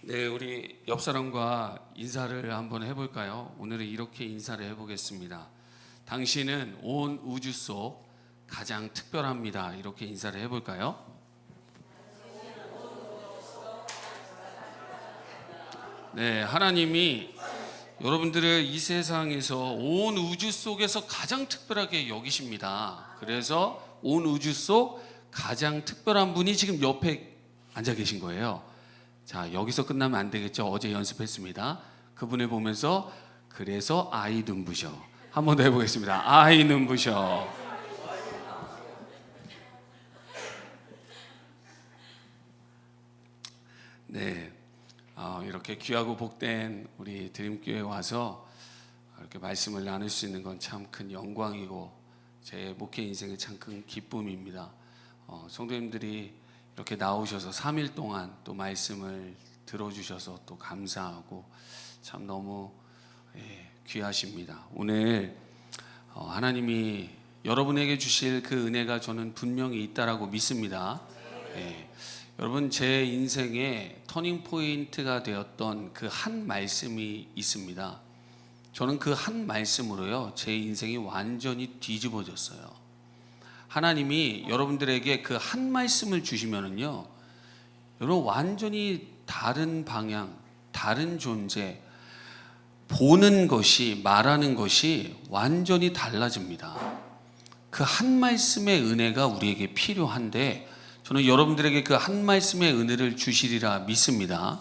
네, 우리 옆 사람과 인사를 한번 해볼까요? 오늘은 이렇게 인사를 해보겠습니다. 당신은 온 우주 속 가장 특별합니다. 이렇게 인사를 해볼까요? 네, 하나님이 여러분들을 이 세상에서 온 우주 속에서 가장 특별하게 여기십니다. 그래서 온 우주 속 가장 특별한 분이 지금 옆에 앉아 계신 거예요. 자, 여기서 끝나면 안 되겠죠? 어제 연습했습니다. 그분을 보면서 그래서 아이 눈부셔. 한 번 더 해보겠습니다. 아이 눈부셔. 네, 이렇게 귀하고 복된 우리 드림교회 와서 이렇게 말씀을 나눌 수 있는 건 참 큰 영광이고 제 목회 인생의 참 큰 기쁨입니다. 성도님들이 이렇게 나오셔서 3일 동안 또 말씀을 들어주셔서 또 감사하고 참 너무 귀하십니다. 오늘 하나님이 여러분에게 주실 그 은혜가 저는 분명히 있다라고 믿습니다. 여러분, 제 인생의 터닝 포인트가 되었던 그 한 말씀이 있습니다. 저는 그 한 말씀으로요, 제 인생이 완전히 뒤집어졌어요. 하나님이 여러분들에게 그 한 말씀을 주시면은요, 여러분 완전히 다른 방향, 다른 존재, 보는 것이, 말하는 것이 완전히 달라집니다. 그 한 말씀의 은혜가 우리에게 필요한데 저는 여러분들에게 그 한 말씀의 은혜를 주시리라 믿습니다.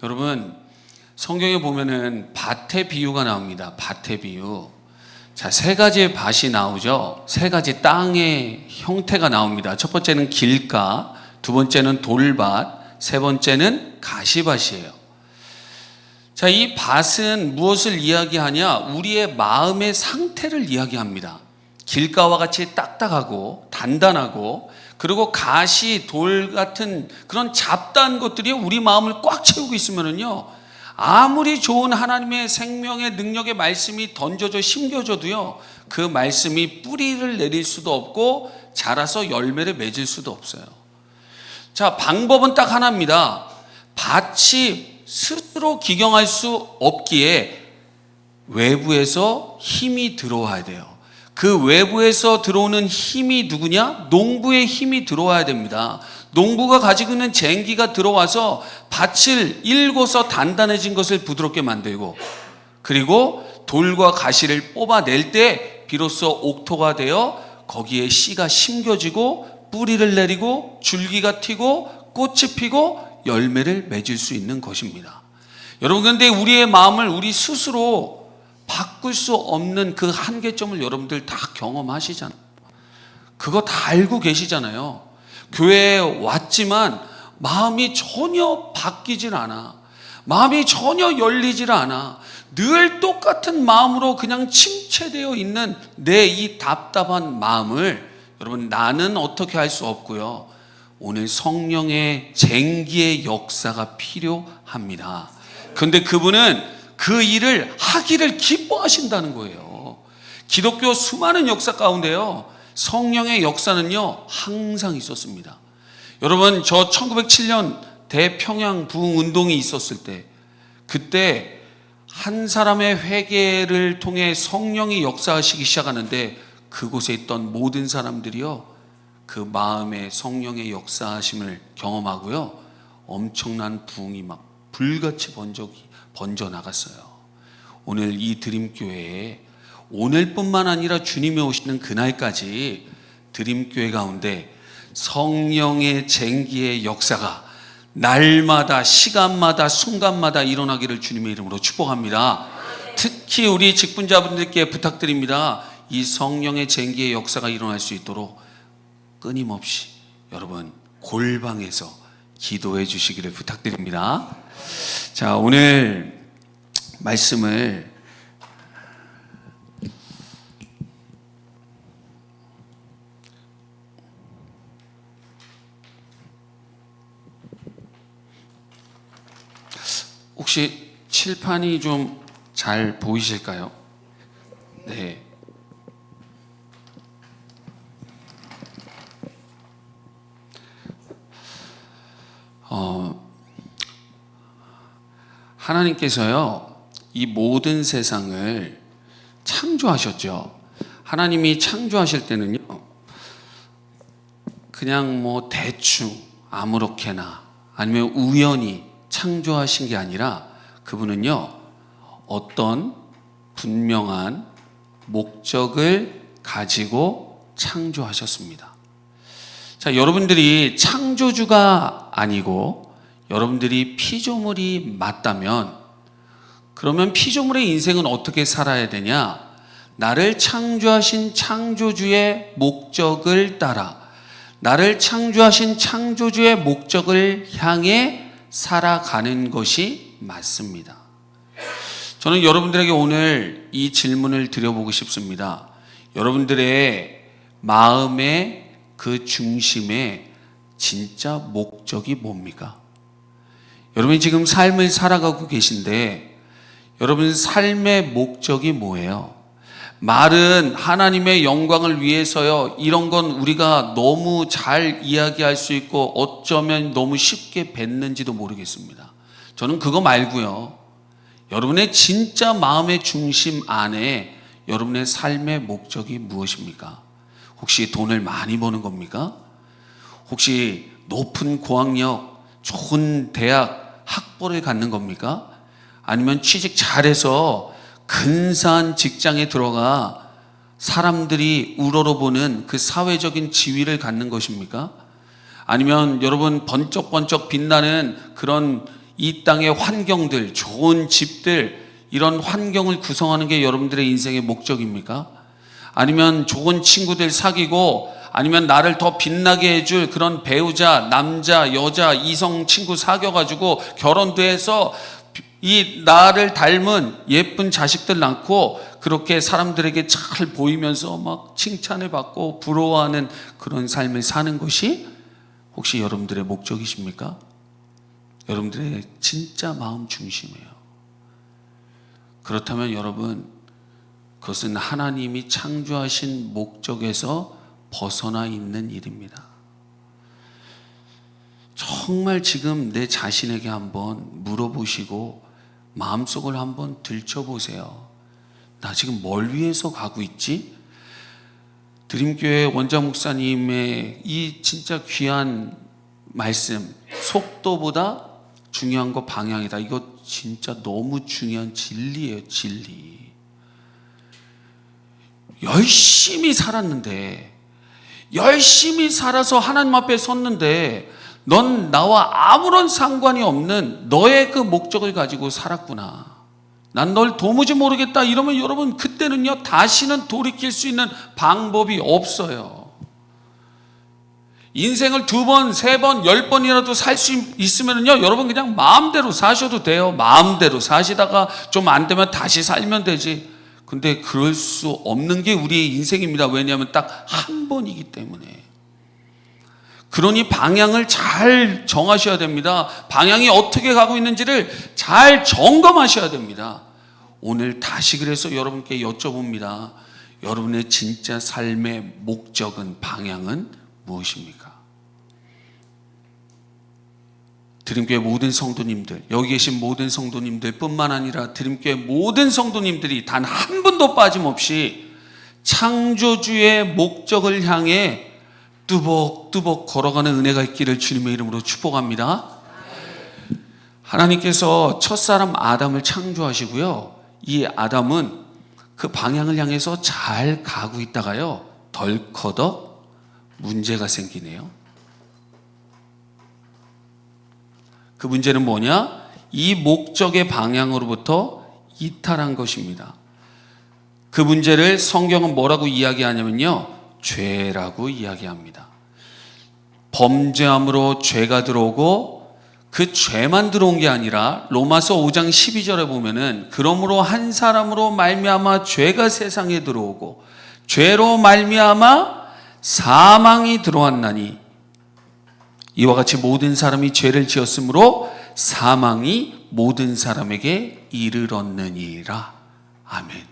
여러분, 성경에 보면은 밭의 비유가 나옵니다. 밭의 비유. 자, 세 가지의 밭이 나오죠. 세 가지 땅의 형태가 나옵니다. 첫 번째는 길가, 두 번째는 돌밭, 세 번째는 가시밭이에요. 자, 이 밭은 무엇을 이야기하냐? 우리의 마음의 상태를 이야기합니다. 길가와 같이 딱딱하고 단단하고, 그리고 가시, 돌 같은 그런 잡다한 것들이 우리 마음을 꽉 채우고 있으면은요, 아무리 좋은 하나님의 생명의 능력의 말씀이 던져져 심겨져도요, 그 말씀이 뿌리를 내릴 수도 없고 자라서 열매를 맺을 수도 없어요. 자, 방법은 딱 하나입니다. 밭이 스스로 기경할 수 없기에 외부에서 힘이 들어와야 돼요. 그 외부에서 들어오는 힘이 누구냐? 농부의 힘이 들어와야 됩니다. 농부가 가지고 있는 쟁기가 들어와서 밭을 일궈서 단단해진 것을 부드럽게 만들고, 그리고 돌과 가시를 뽑아낼 때 비로소 옥토가 되어 거기에 씨가 심겨지고 뿌리를 내리고 줄기가 튀고 꽃이 피고 열매를 맺을 수 있는 것입니다. 여러분, 그런데 우리의 마음을 우리 스스로 바꿀 수 없는 그 한계점을 여러분들 다 경험하시잖아요. 그거 다 알고 계시잖아요. 교회에 왔지만 마음이 전혀 바뀌질 않아. 마음이 전혀 열리질 않아. 늘 똑같은 마음으로 그냥 침체되어 있는 내 이 답답한 마음을 여러분, 나는 어떻게 할 수 없고요. 오늘 성령의 쟁기의 역사가 필요합니다. 그런데 그분은 그 일을 하기를 기뻐하신다는 거예요. 기독교 수많은 역사 가운데요, 성령의 역사는요 항상 있었습니다. 여러분, 저 1907년 대평양 부흥 운동이 있었을 때, 그때 한 사람의 회개를 통해 성령이 역사하시기 시작하는데 그곳에 있던 모든 사람들이요, 그 마음에 성령의 역사하심을 경험하고요, 엄청난 부흥이 막 불같이 번져 나갔어요. 오늘 이 드림교회에 오늘뿐만 아니라 주님이 오시는 그날까지 드림교회 가운데 성령의 쟁기의 역사가 날마다, 시간마다, 순간마다 일어나기를 주님의 이름으로 축복합니다. 특히 우리 직분자분들께 부탁드립니다. 이 성령의 쟁기의 역사가 일어날 수 있도록 끊임없이 여러분 골방에서 기도해 주시기를 부탁드립니다. 자, 오늘 말씀을 혹시 칠판이 좀 잘 보이실까요? 네. 하나님께서요, 이 모든 세상을 창조하셨죠. 하나님이 창조하실 때는요, 그냥 뭐 대충 아무렇게나 아니면 우연히 창조하신 게 아니라 그분은요, 어떤 분명한 목적을 가지고 창조하셨습니다. 자, 여러분들이 창조주가 아니고 여러분들이 피조물이 맞다면, 그러면 피조물의 인생은 어떻게 살아야 되냐? 나를 창조하신 창조주의 목적을 따라, 나를 창조하신 창조주의 목적을 향해 살아가는 것이 맞습니다. 저는 여러분들에게 오늘 이 질문을 드려보고 싶습니다. 여러분들의 마음의 그 중심에 진짜 목적이 뭡니까? 여러분이 지금 삶을 살아가고 계신데 여러분 삶의 목적이 뭐예요? 말은 하나님의 영광을 위해서요, 이런 건 우리가 너무 잘 이야기할 수 있고 어쩌면 너무 쉽게 뱉는지도 모르겠습니다. 저는 그거 말고요, 여러분의 진짜 마음의 중심 안에 여러분의 삶의 목적이 무엇입니까? 혹시 돈을 많이 버는 겁니까? 혹시 높은 고학력, 좋은 대학 학벌을 갖는 겁니까? 아니면 취직 잘해서 근사한 직장에 들어가 사람들이 우러러보는 그 사회적인 지위를 갖는 것입니까? 아니면 여러분 번쩍번쩍 빛나는 그런 이 땅의 환경들, 좋은 집들, 이런 환경을 구성하는 게 여러분들의 인생의 목적입니까? 아니면 좋은 친구들 사귀고, 아니면 나를 더 빛나게 해줄 그런 배우자, 남자, 여자, 이성 친구 사귀어가지고 결혼도 해서 이 나를 닮은 예쁜 자식들 낳고 그렇게 사람들에게 잘 보이면서 막 칭찬을 받고 부러워하는 그런 삶을 사는 것이 혹시 여러분들의 목적이십니까? 여러분들의 진짜 마음 중심이에요. 그렇다면 여러분, 그것은 하나님이 창조하신 목적에서 벗어나 있는 일입니다. 정말 지금 내 자신에게 한번 물어보시고 마음속을 한번 들춰보세요. 나 지금 뭘 위해서 가고 있지? 드림교회 원장 목사님의 이 진짜 귀한 말씀, 속도보다 중요한 거 방향이다. 이거 진짜 너무 중요한 진리예요, 진리. 열심히 살았는데, 열심히 살아서 하나님 앞에 섰는데 넌 나와 아무런 상관이 없는 너의 그 목적을 가지고 살았구나. 난 널 도무지 모르겠다. 이러면 여러분, 그때는요, 다시는 돌이킬 수 있는 방법이 없어요. 인생을 2번, 3번, 10번이라도 살 수 있으면요, 여러분 그냥 마음대로 사셔도 돼요. 마음대로 사시다가 좀 안 되면 다시 살면 되지. 근데 그럴 수 없는 게 우리의 인생입니다. 왜냐하면 딱 한 번이기 때문에. 그러니 방향을 잘 정하셔야 됩니다. 방향이 어떻게 가고 있는지를 잘 점검하셔야 됩니다. 오늘 다시 그래서 여러분께 여쭤봅니다. 여러분의 진짜 삶의 목적은, 방향은 무엇입니까? 드림교회 모든 성도님들, 여기 계신 모든 성도님들 뿐만 아니라 드림교회 모든 성도님들이 단 한 분도 빠짐없이 창조주의 목적을 향해 뚜벅뚜벅 걸어가는 은혜가 있기를 주님의 이름으로 축복합니다. 하나님께서 첫사람 아담을 창조하시고요, 이 아담은 그 방향을 향해서 잘 가고 있다가요, 덜커덕 문제가 생기네요. 그 문제는 뭐냐? 이 목적의 방향으로부터 이탈한 것입니다. 그 문제를 성경은 뭐라고 이야기하냐면요, 죄라고 이야기합니다. 범죄함으로 죄가 들어오고, 그 죄만 들어온 게 아니라 로마서 5장 12절에 보면은 그러므로 한 사람으로 말미암아 죄가 세상에 들어오고 죄로 말미암아 사망이 들어왔나니 이와 같이 모든 사람이 죄를 지었으므로 사망이 모든 사람에게 이르렀느니라. 아멘.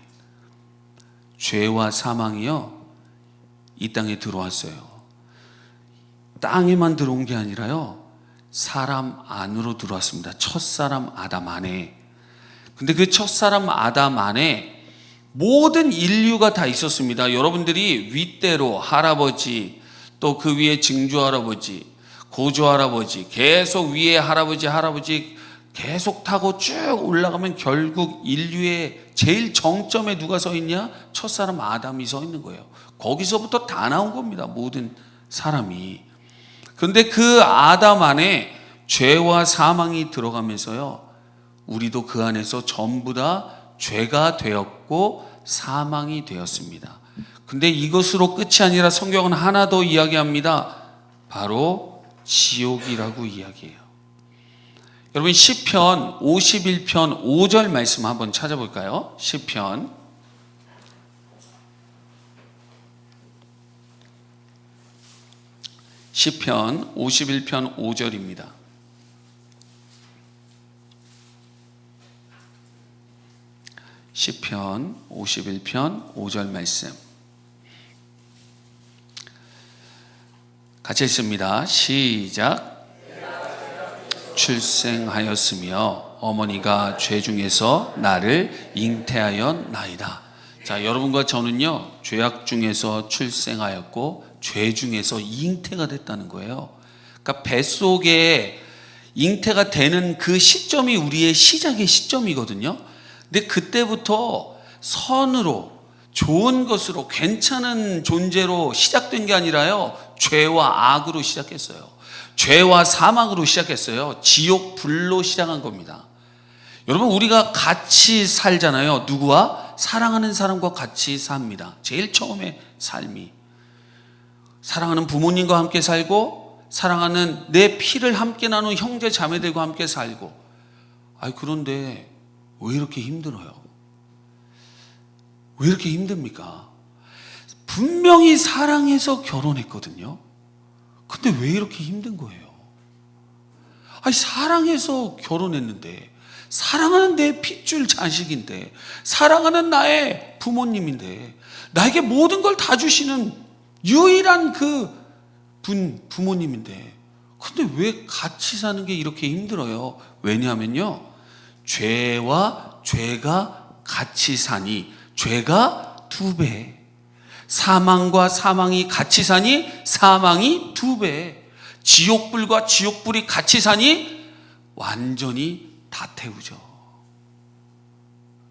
죄와 사망이요, 이 땅에 들어왔어요. 땅에만 들어온 게 아니라요, 사람 안으로 들어왔습니다. 첫사람 아담 안에. 근데 그 첫사람 아담 안에 모든 인류가 다 있었습니다. 여러분들이 윗대로 할아버지, 또 그 위에 증조할아버지, 고조할아버지, 계속 위에 할아버지 계속 타고 쭉 올라가면 결국 인류의 제일 정점에 누가 서 있냐? 첫사람 아담이 서 있는 거예요. 거기서부터 다 나온 겁니다. 모든 사람이. 그런데 그 아담 안에 죄와 사망이 들어가면서요, 우리도 그 안에서 전부 다 죄가 되었고 사망이 되었습니다. 근데 이것으로 끝이 아니라 성경은 하나 더 이야기합니다. 바로 지옥이라고 이야기해요. 여러분 시편 51편 5절 말씀 한번 찾아볼까요? 시편 51편 5절입니다. 시편 51편 5절 말씀 같이 읽습니다. 시작. 출생하였으며 어머니가 죄 중에서 나를 잉태하였나이다. 자, 여러분과 저는요, 죄악 중에서 출생하였고 죄 중에서 잉태가 됐다는 거예요. 그러니까 뱃속에 잉태가 되는 그 시점이 우리의 시작의 시점이거든요. 근데 그때부터 선으로, 좋은 것으로, 괜찮은 존재로 시작된 게 아니라요, 죄와 악으로 시작했어요. 죄와 사망으로 시작했어요. 지옥 불로 시작한 겁니다. 여러분, 우리가 같이 살잖아요. 누구와? 사랑하는 사람과 같이 삽니다. 제일 처음에 삶이. 사랑하는 부모님과 함께 살고, 사랑하는 내 피를 함께 나눈 형제 자매들과 함께 살고. 그런데 왜 이렇게 힘들어요? 왜 이렇게 힘듭니까? 분명히 사랑해서 결혼했거든요. 근데 왜 이렇게 힘든 거예요? 사랑해서 결혼했는데, 사랑하는 내 핏줄 자식인데, 사랑하는 나의 부모님인데, 나에게 모든 걸 다 주시는 유일한 그 부모님인데, 근데 왜 같이 사는 게 이렇게 힘들어요? 왜냐하면요, 죄와 죄가 같이 사니 죄가 2배, 사망과 사망이 같이 사니 사망이 2배, 지옥불과 지옥불이 같이 사니 완전히 다 태우죠.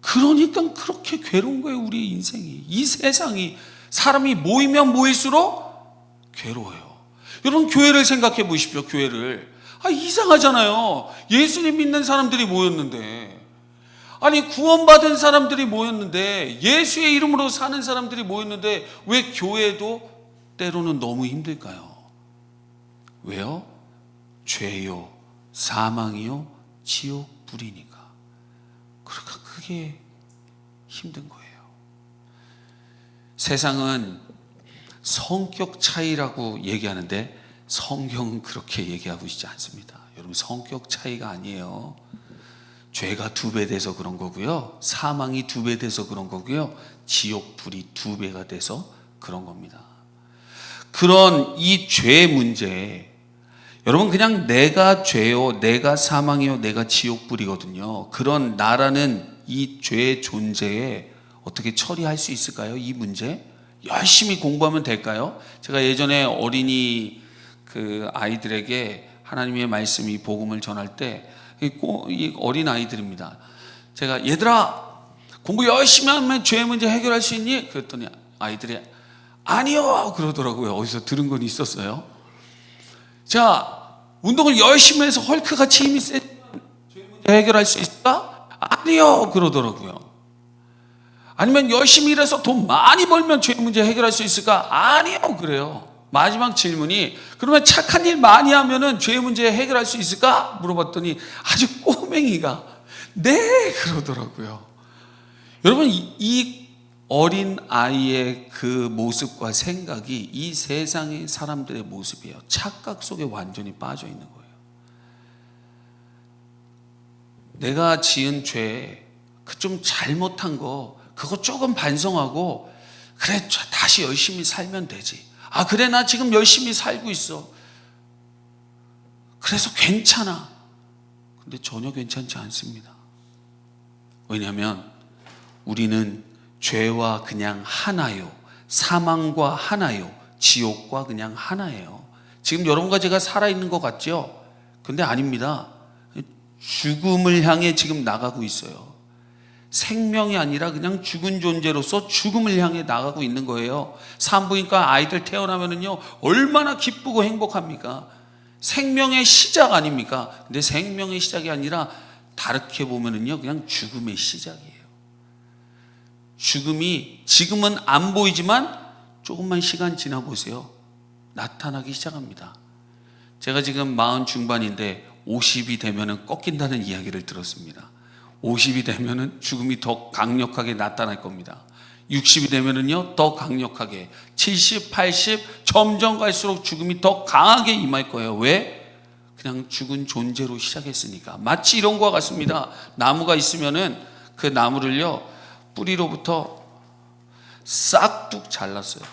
그러니까 그렇게 괴로운 거예요. 우리 인생이, 이 세상이. 사람이 모이면 모일수록 괴로워요. 여러분, 교회를 생각해 보십시오. 교회를. 이상하잖아요. 예수님 믿는 사람들이 모였는데, 구원받은 사람들이 모였는데, 예수의 이름으로 사는 사람들이 모였는데, 왜 교회도 때로는 너무 힘들까요? 왜요? 죄요, 사망이요, 지옥 불이니까. 그러니까 그게 힘든 거예요. 세상은 성격 차이라고 얘기하는데 성경은 그렇게 얘기하고 있지 않습니다. 여러분, 성격 차이가 아니에요. 죄가 2배 돼서 그런 거고요, 사망이 2배 돼서 그런 거고요, 지옥 불이 2배가 돼서 그런 겁니다. 그런 이 죄 문제, 여러분, 그냥 내가 죄요, 내가 사망이요, 내가 지옥 불이거든요. 그런 나라는 이 죄의 존재에 어떻게 처리할 수 있을까요? 이 문제 열심히 공부하면 될까요? 제가 예전에 어린이 아이들에게 하나님의 말씀, 이 복음을 전할 때, 이 어린 아이들입니다. 제가, 얘들아, 공부 열심히 하면 죄 문제 해결할 수 있니? 그랬더니 아이들이 아니요 그러더라고요. 어디서 들은 건 있었어요. 자, 운동을 열심히 해서 헐크같이 힘이 세지면 죄 문제 해결할 수 있을까? 아니요 그러더라고요. 아니면 열심히 일해서 돈 많이 벌면 죄 문제 해결할 수 있을까? 아니요 그래요. 마지막 질문이, 그러면 착한 일 많이 하면은 죄 문제 해결할 수 있을까? 물어봤더니 아주 꼬맹이가 네 그러더라고요. 여러분, 이 어린 아이의 그 모습과 생각이 이 세상의 사람들의 모습이에요. 착각 속에 완전히 빠져 있는 거예요. 내가 지은 죄, 그 좀 잘못한 거, 그거 조금 반성하고, 그래 다시 열심히 살면 되지. 그래 나 지금 열심히 살고 있어, 그래서 괜찮아. 근데 전혀 괜찮지 않습니다. 왜냐하면 우리는 죄와 그냥 하나요, 사망과 하나요, 지옥과 그냥 하나예요. 지금 여러분과 제가 살아있는 것 같죠? 근데 아닙니다. 죽음을 향해 지금 나가고 있어요. 생명이 아니라 그냥 죽은 존재로서 죽음을 향해 나가고 있는 거예요. 산부인과 아이들 태어나면은요, 얼마나 기쁘고 행복합니까? 생명의 시작 아닙니까? 근데 생명의 시작이 아니라 다르게 보면은요, 그냥 죽음의 시작이에요. 죽음이 지금은 안 보이지만 조금만 시간 지나 보세요. 나타나기 시작합니다. 제가 지금 40 중반인데 50이 되면은 꺾인다는 이야기를 들었습니다. 50이 되면은 죽음이 더 강력하게 나타날 겁니다. 60이 되면은요, 더 강력하게, 70, 80 점점 갈수록 죽음이 더 강하게 임할 거예요. 왜? 그냥 죽은 존재로 시작했으니까. 마치 이런 거와 같습니다. 나무가 있으면은 그 나무를요, 뿌리로부터 싹둑 잘랐어요.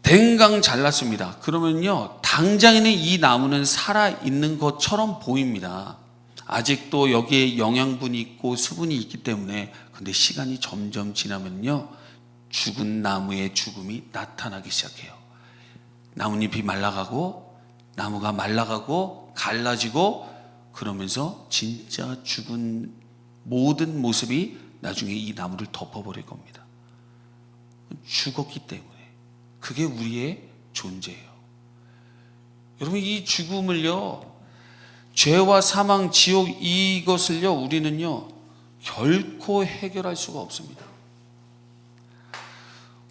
댕강 잘랐습니다. 그러면요, 당장에는 이 나무는 살아있는 것처럼 보입니다. 아직도 여기에 영양분이 있고 수분이 있기 때문에. 근데 시간이 점점 지나면요, 죽은 나무의 죽음이 나타나기 시작해요. 나뭇잎이 말라가고 나무가 말라가고 갈라지고, 그러면서 진짜 죽은 모든 모습이 나중에 이 나무를 덮어버릴 겁니다. 죽었기 때문에. 그게 우리의 존재예요. 여러분, 이 죽음을요, 죄와 사망, 지옥, 이것을요, 우리는요, 결코 해결할 수가 없습니다.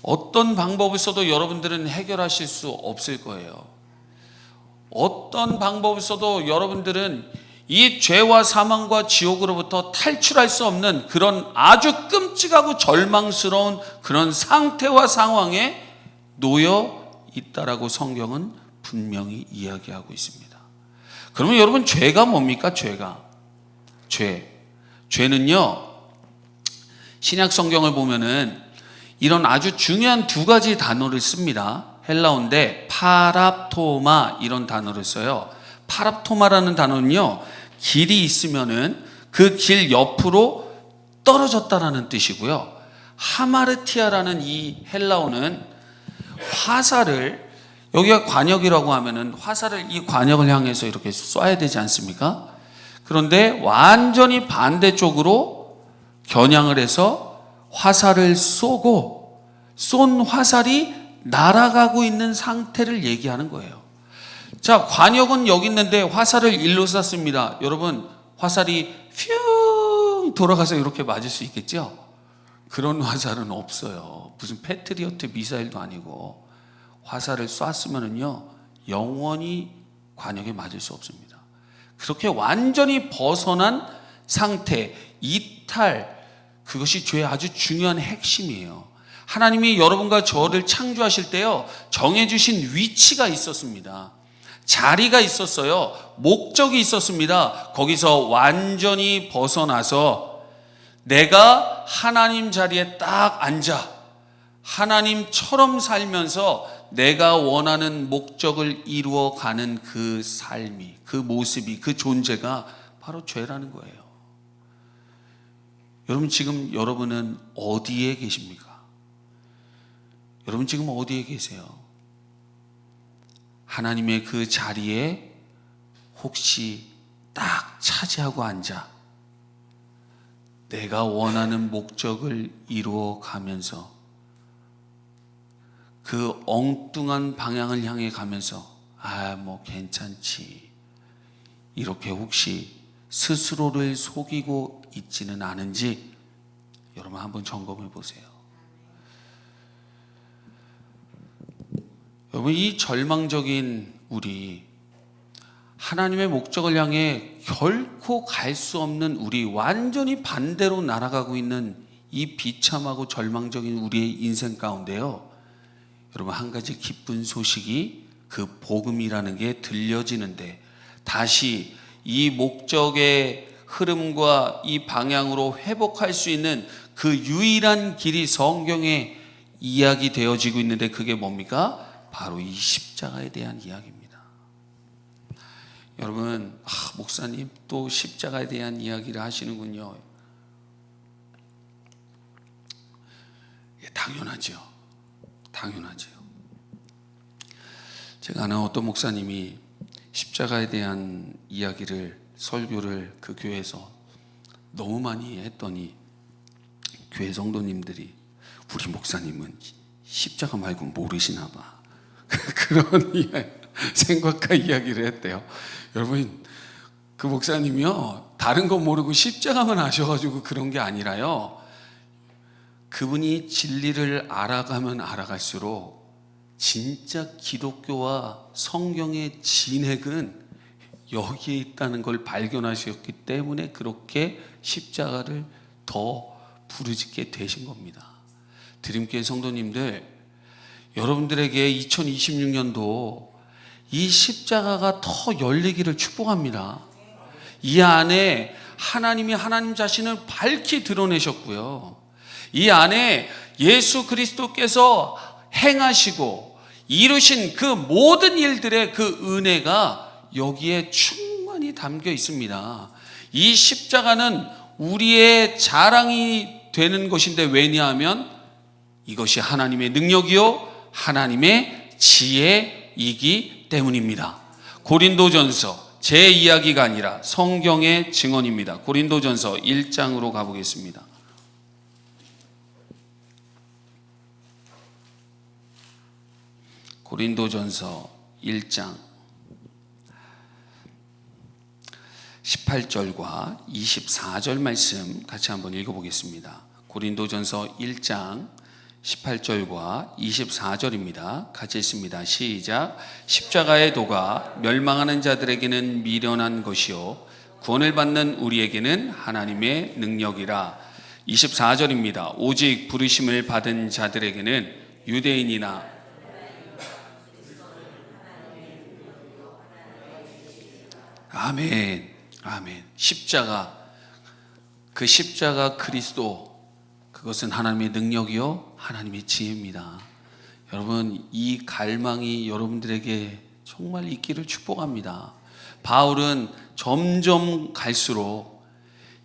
어떤 방법을 써도 여러분들은 해결하실 수 없을 거예요. 어떤 방법을 써도 여러분들은 이 죄와 사망과 지옥으로부터 탈출할 수 없는 그런 아주 끔찍하고 절망스러운 그런 상태와 상황에 놓여 있다라고 성경은 분명히 이야기하고 있습니다. 그러면 여러분, 죄가 뭡니까? 죄는요, 신약 성경을 보면은 이런 아주 중요한 두 가지 단어를 씁니다. 헬라어인데 파랍토마, 이런 단어를 써요. 파랍토마라는 단어는요, 길이 있으면은 그 길 옆으로 떨어졌다라는 뜻이고요. 하마르티아라는 이 헬라어는 화살을, 여기가 관역이라고 하면은 화살을 이 관역을 향해서 이렇게 쏴야 되지 않습니까? 그런데 완전히 반대쪽으로 겨냥을 해서 화살을 쏘고, 쏜 화살이 날아가고 있는 상태를 얘기하는 거예요. 자, 관역은 여기 있는데 화살을 일로 쐈습니다. 여러분, 화살이 퓨 돌아가서 이렇게 맞을 수 있겠죠? 그런 화살은 없어요. 무슨 패트리어트 미사일도 아니고. 화살을 쐈으면은요, 영원히 관역에 맞을 수 없습니다. 그렇게 완전히 벗어난 상태, 이탈, 그것이 죄의 아주 중요한 핵심이에요. 하나님이 여러분과 저를 창조하실 때요, 정해주신 위치가 있었습니다. 자리가 있었어요. 목적이 있었습니다. 거기서 완전히 벗어나서 내가 하나님 자리에 딱 앉아 하나님처럼 살면서 내가 원하는 목적을 이루어가는 그 삶이, 그 모습이, 그 존재가 바로 죄라는 거예요. 여러분, 지금 여러분은 어디에 계십니까? 여러분 지금 어디에 계세요? 하나님의 그 자리에 혹시 딱 차지하고 앉아 내가 원하는 목적을 이루어가면서 그 엉뚱한 방향을 향해 가면서 뭐 괜찮지, 이렇게 혹시 스스로를 속이고 있지는 않은지 여러분 한번 점검해 보세요. 여러분, 이 절망적인 우리, 하나님의 목적을 향해 결코 갈 수 없는 우리, 완전히 반대로 날아가고 있는 이 비참하고 절망적인 우리의 인생 가운데요, 여러분, 한 가지 기쁜 소식이, 그 복음이라는 게 들려지는데 다시 이 목적의 흐름과 이 방향으로 회복할 수 있는 그 유일한 길이 성경에 이야기되어지고 있는데, 그게 뭡니까? 바로 이 십자가에 대한 이야기입니다. 여러분, 목사님 또 십자가에 대한 이야기를 하시는군요. 당연하죠. 당연하죠. 제가 아는 어떤 목사님이 십자가에 대한 이야기를, 설교를 그 교회에서 너무 많이 했더니 교회 성도님들이 우리 목사님은 십자가 말고 모르시나 봐. 그런 생각과 이야기를 했대요. 여러분, 그 목사님이요, 다른 거 모르고 십자가만 아셔가지고 그런 게 아니라요, 그분이 진리를 알아가면 알아갈수록 진짜 기독교와 성경의 진핵은 여기에 있다는 걸 발견하셨기 때문에 그렇게 십자가를 더 부르짖게 되신 겁니다. 드림교회 성도님들, 여러분들에게 2026년도 이 십자가가 더 열리기를 축복합니다. 이 안에 하나님이 하나님 자신을 밝히 드러내셨고요, 이 안에 예수 그리스도께서 행하시고 이루신 그 모든 일들의 그 은혜가 여기에 충만히 담겨 있습니다. 이 십자가는 우리의 자랑이 되는 것인데, 왜냐하면 이것이 하나님의 능력이요 하나님의 지혜이기 때문입니다. 고린도전서, 제 이야기가 아니라 성경의 증언입니다. 고린도전서 1장으로 가보겠습니다. 고린도전서 1장 18절과 24절 말씀 같이 한번 읽어보겠습니다. 고린도전서 1장 18절과 24절입니다. 같이 읽습니다. 시작. 십자가의 도가 멸망하는 자들에게는 미련한 것이요 구원을 받는 우리에게는 하나님의 능력이라. 24절입니다. 오직 부르심을 받은 자들에게는 유대인이나 아멘, 아멘. 십자가, 그 십자가 그리스도, 그것은 하나님의 능력이요 하나님의 지혜입니다. 여러분, 이 갈망이 여러분들에게 정말 있기를 축복합니다. 바울은 점점 갈수록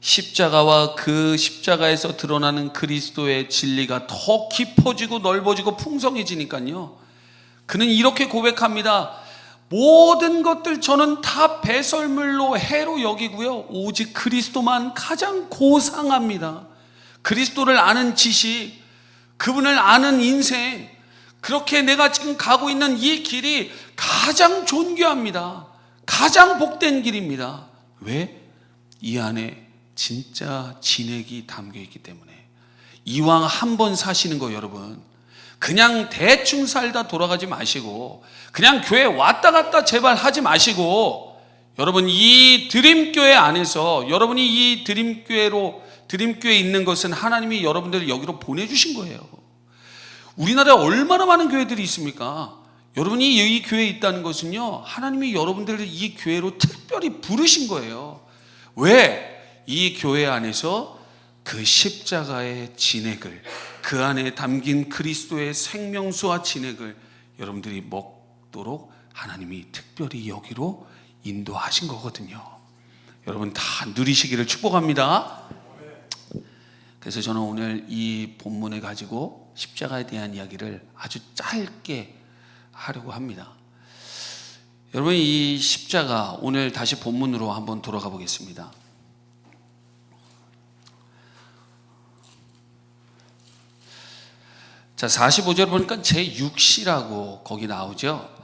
십자가와 그 십자가에서 드러나는 그리스도의 진리가 더 깊어지고 넓어지고 풍성해지니까요, 그는 이렇게 고백합니다. 모든 것들 저는 다 배설물로 해로 여기고요, 오직 그리스도만 가장 고상합니다. 그리스도를 아는 지식, 그분을 아는 인생, 그렇게 내가 지금 가고 있는 이 길이 가장 존귀합니다. 가장 복된 길입니다. 왜? 이 안에 진짜 진액이 담겨 있기 때문에. 이왕 한 번 사시는 거, 여러분, 그냥 대충 살다 돌아가지 마시고, 그냥 교회 왔다 갔다 제발 하지 마시고, 여러분, 이 드림교회 안에서, 여러분이 이 드림교회에 있는 것은 하나님이 여러분들을 여기로 보내주신 거예요. 우리나라에 얼마나 많은 교회들이 있습니까? 여러분이 이 교회에 있다는 것은요, 하나님이 여러분들을 이 교회로 특별히 부르신 거예요. 왜? 이 교회 안에서 그 십자가의 진액을, 그 안에 담긴 그리스도의 생명수와 진액을 여러분들이 먹도록 하나님이 특별히 여기로 인도하신 거거든요. 여러분 다 누리시기를 축복합니다. 그래서 저는 오늘 이 본문을 가지고 십자가에 대한 이야기를 아주 짧게 하려고 합니다. 여러분, 이 십자가, 오늘 다시 본문으로 한번 돌아가 보겠습니다. 자, 45절 보니까 제6시라고 거기 나오죠.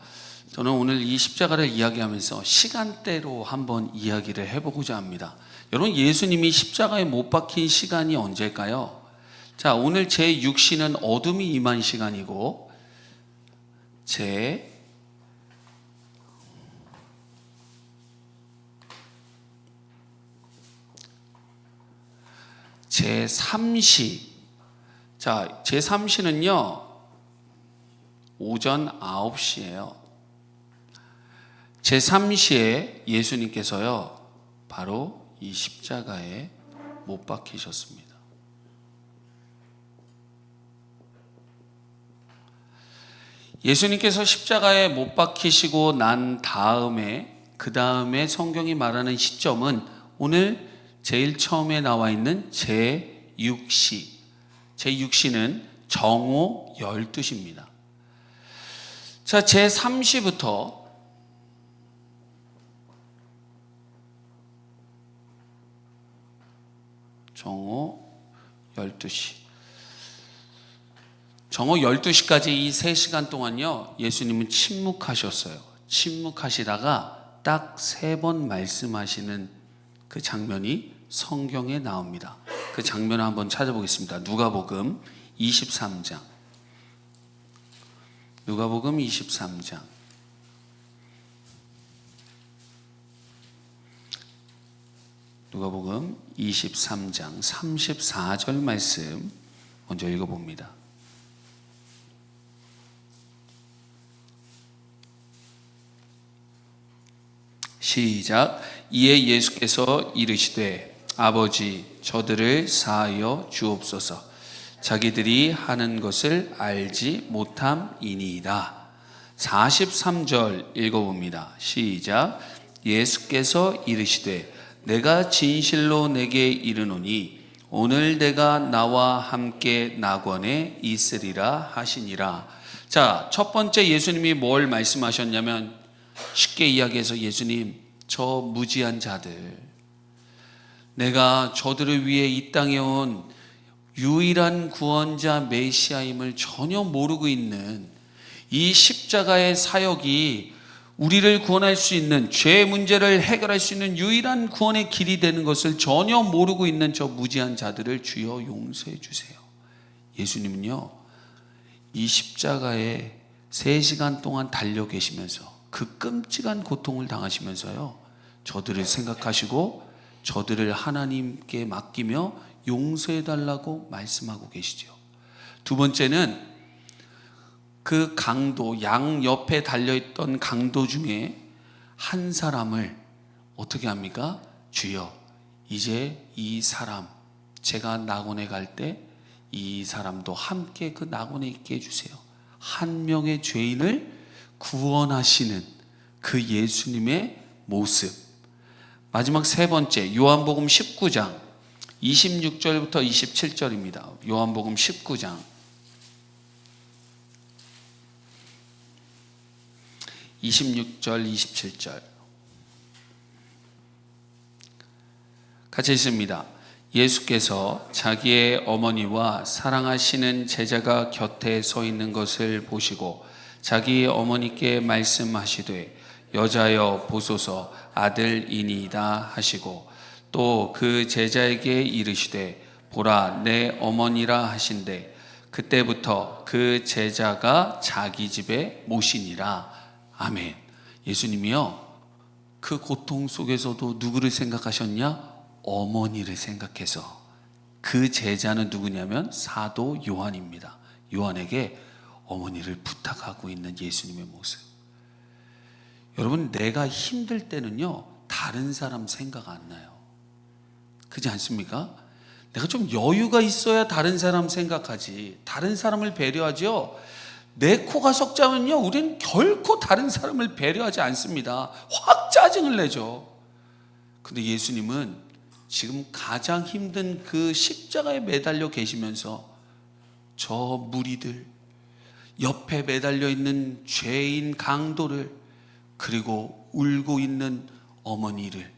저는 오늘 이 십자가를 이야기하면서 시간대로 한번 이야기를 해보고자 합니다. 여러분, 예수님이 십자가에 못 박힌 시간이 언제일까요? 자, 오늘 제6시는 어둠이 임한 시간이고, 제3시. 자, 제3시는요, 오전 9시예요. 제3시에 예수님께서요, 바로 이 십자가에 못 박히셨습니다. 예수님께서 십자가에 못 박히시고 난 다음에 그 그 다음에 성경이 말하는 시점은 오늘 제일 처음에 나와 있는 제6시. 제6시는 정오 12시입니다. 자, 제3시부터 정오 12시. 정오 12시까지 이 3시간 동안요, 예수님은 침묵하셨어요. 침묵하시다가 딱 3번 말씀하시는 그 장면이 성경에 나옵니다. 그 장면을 한번 찾아보겠습니다. 누가복음 23장. 누가복음 23장. 누가복음 23장 34절 말씀 먼저 읽어봅니다. 시작. 이에 예수께서 이르시되 아버지 저들을 사하여 주옵소서. 자기들이 하는 것을 알지 못함이니이다. 43절 읽어봅니다. 시작. 예수께서 이르시되 내가 진실로 내게 이르노니 오늘 내가 나와 함께 낙원에 있으리라 하시니라. 자, 첫 번째 예수님이 뭘 말씀하셨냐면, 쉽게 이야기해서 예수님, 저 무지한 자들, 내가 저들을 위해 이 땅에 온 유일한 구원자 메시아임을 전혀 모르고 있는 이 십자가의 사역이 우리를 구원할 수 있는, 죄 문제를 해결할 수 있는 유일한 구원의 길이 되는 것을 전혀 모르고 있는 저 무지한 자들을 주여 용서해 주세요. 예수님은요, 이 십자가에 3시간 동안 달려 계시면서 그 끔찍한 고통을 당하시면서요, 저들을 생각하시고 저들을 하나님께 맡기며 용서해 달라고 말씀하고 계시죠. 두 번째는 그 강도, 양 옆에 달려있던 강도 중에 한 사람을 어떻게 합니까? 주여, 이제 이 사람, 제가 낙원에 갈 때 이 사람도 함께 그 낙원에 있게 해주세요. 한 명의 죄인을 구원하시는 그 예수님의 모습. 마지막 세 번째, 요한복음 19장 26절부터 27절입니다. 요한복음 19장 26절 27절 같이 있습니다. 예수께서 자기의 어머니와 사랑하시는 제자가 곁에 서 있는 것을 보시고 자기 어머니께 말씀하시되 여자여 보소서 아들이니이다 하시고 또 그 제자에게 이르시되 보라 내 어머니라 하신대 그때부터 그 제자가 자기 집에 모시니라. 아멘. 예수님이요, 그 고통 속에서도 누구를 생각하셨냐? 어머니를 생각해서. 그 제자는 누구냐면 사도 요한입니다. 요한에게 어머니를 부탁하고 있는 예수님의 모습. 여러분, 내가 힘들 때는요, 다른 사람 생각 안 나요. 그렇지 않습니까? 내가 좀 여유가 있어야 다른 사람 생각하지, 다른 사람을 배려하죠. 내 코가 석자면요, 우리는 결코 다른 사람을 배려하지 않습니다. 확 짜증을 내죠. 근데 예수님은 지금 가장 힘든 그 십자가에 매달려 계시면서 저 무리들, 옆에 매달려 있는 죄인 강도를, 그리고 울고 있는 어머니를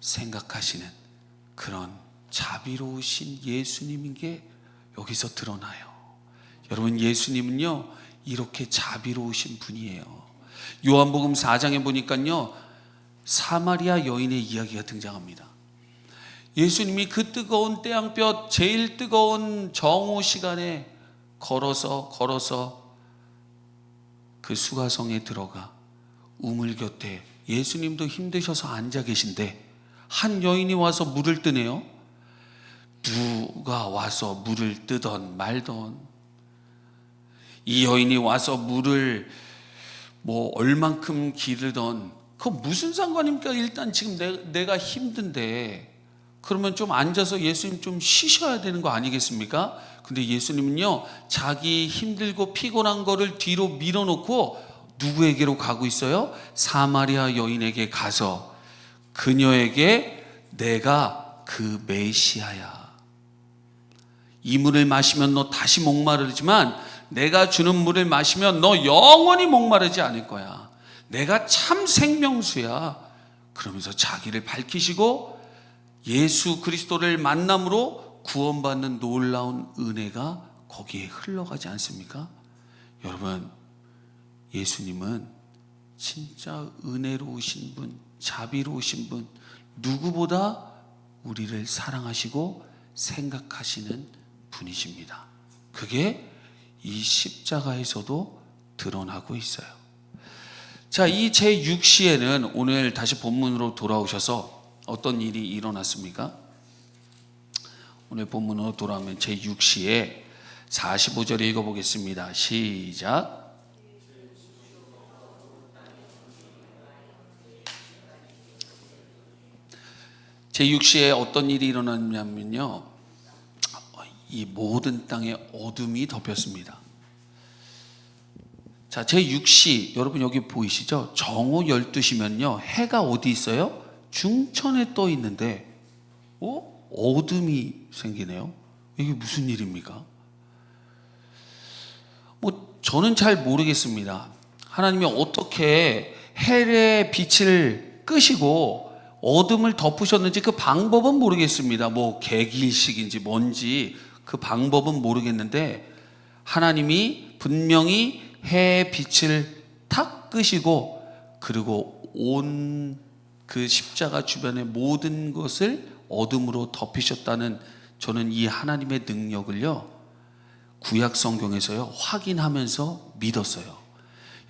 생각하시는 그런 자비로우신 예수님인 게 여기서 드러나요. 여러분, 예수님은요, 이렇게 자비로우신 분이에요. 요한복음 4장에 보니까요, 사마리아 여인의 이야기가 등장합니다. 예수님이 그 뜨거운 태양볕, 제일 뜨거운 정오 시간에 걸어서 그 수가성에 들어가 우물 곁에, 예수님도 힘드셔서 앉아 계신데 한 여인이 와서 물을 뜨네요. 누가 와서 물을 뜨던 말던, 이 여인이 와서 물을 얼만큼 기르던, 그건 무슨 상관입니까? 일단 지금 내가 힘든데 그러면 좀 앉아서 예수님 좀 쉬셔야 되는 거 아니겠습니까? 근데 예수님은요, 자기 힘들고 피곤한 거를 뒤로 밀어놓고 누구에게로 가고 있어요? 사마리아 여인에게 가서 그녀에게 내가 그 메시아야. 이 물을 마시면 너 다시 목마르지만 내가 주는 물을 마시면 너 영원히 목마르지 않을 거야. 내가 참 생명수야. 그러면서 자기를 밝히시고 예수 그리스도를 만남으로 구원받는 놀라운 은혜가 거기에 흘러가지 않습니까? 여러분, 예수님은 진짜 은혜로우신 분, 자비로우신 분, 누구보다 우리를 사랑하시고 생각하시는 분이십니다. 그게 이 십자가에서도 드러나고 있어요. 자, 이 제6시에는 오늘 다시 본문으로 돌아오셔서 어떤 일이 일어났습니까? 오늘 본문으로 돌아오면 제6시에 45절 읽어보겠습니다. 시작. 제6시에 어떤 일이 일어났냐면요, 이 모든 땅에 어둠이 덮였습니다. 자, 제6시 여러분 여기 보이시죠? 정오 12시면요 해가 어디 있어요? 중천에 떠 있는데 어둠이 생기네요. 이게 무슨 일입니까? 저는 잘 모르겠습니다. 하나님이 어떻게 해의 빛을 끄시고 어둠을 덮으셨는지 그 방법은 모르겠습니다. 개길식인지 뭔지 그 방법은 모르겠는데 하나님이 분명히 해의 빛을 탁 끄시고 그리고 온 그 십자가 주변의 모든 것을 어둠으로 덮으셨다는, 저는 이 하나님의 능력을요 구약 성경에서요 확인하면서 믿었어요.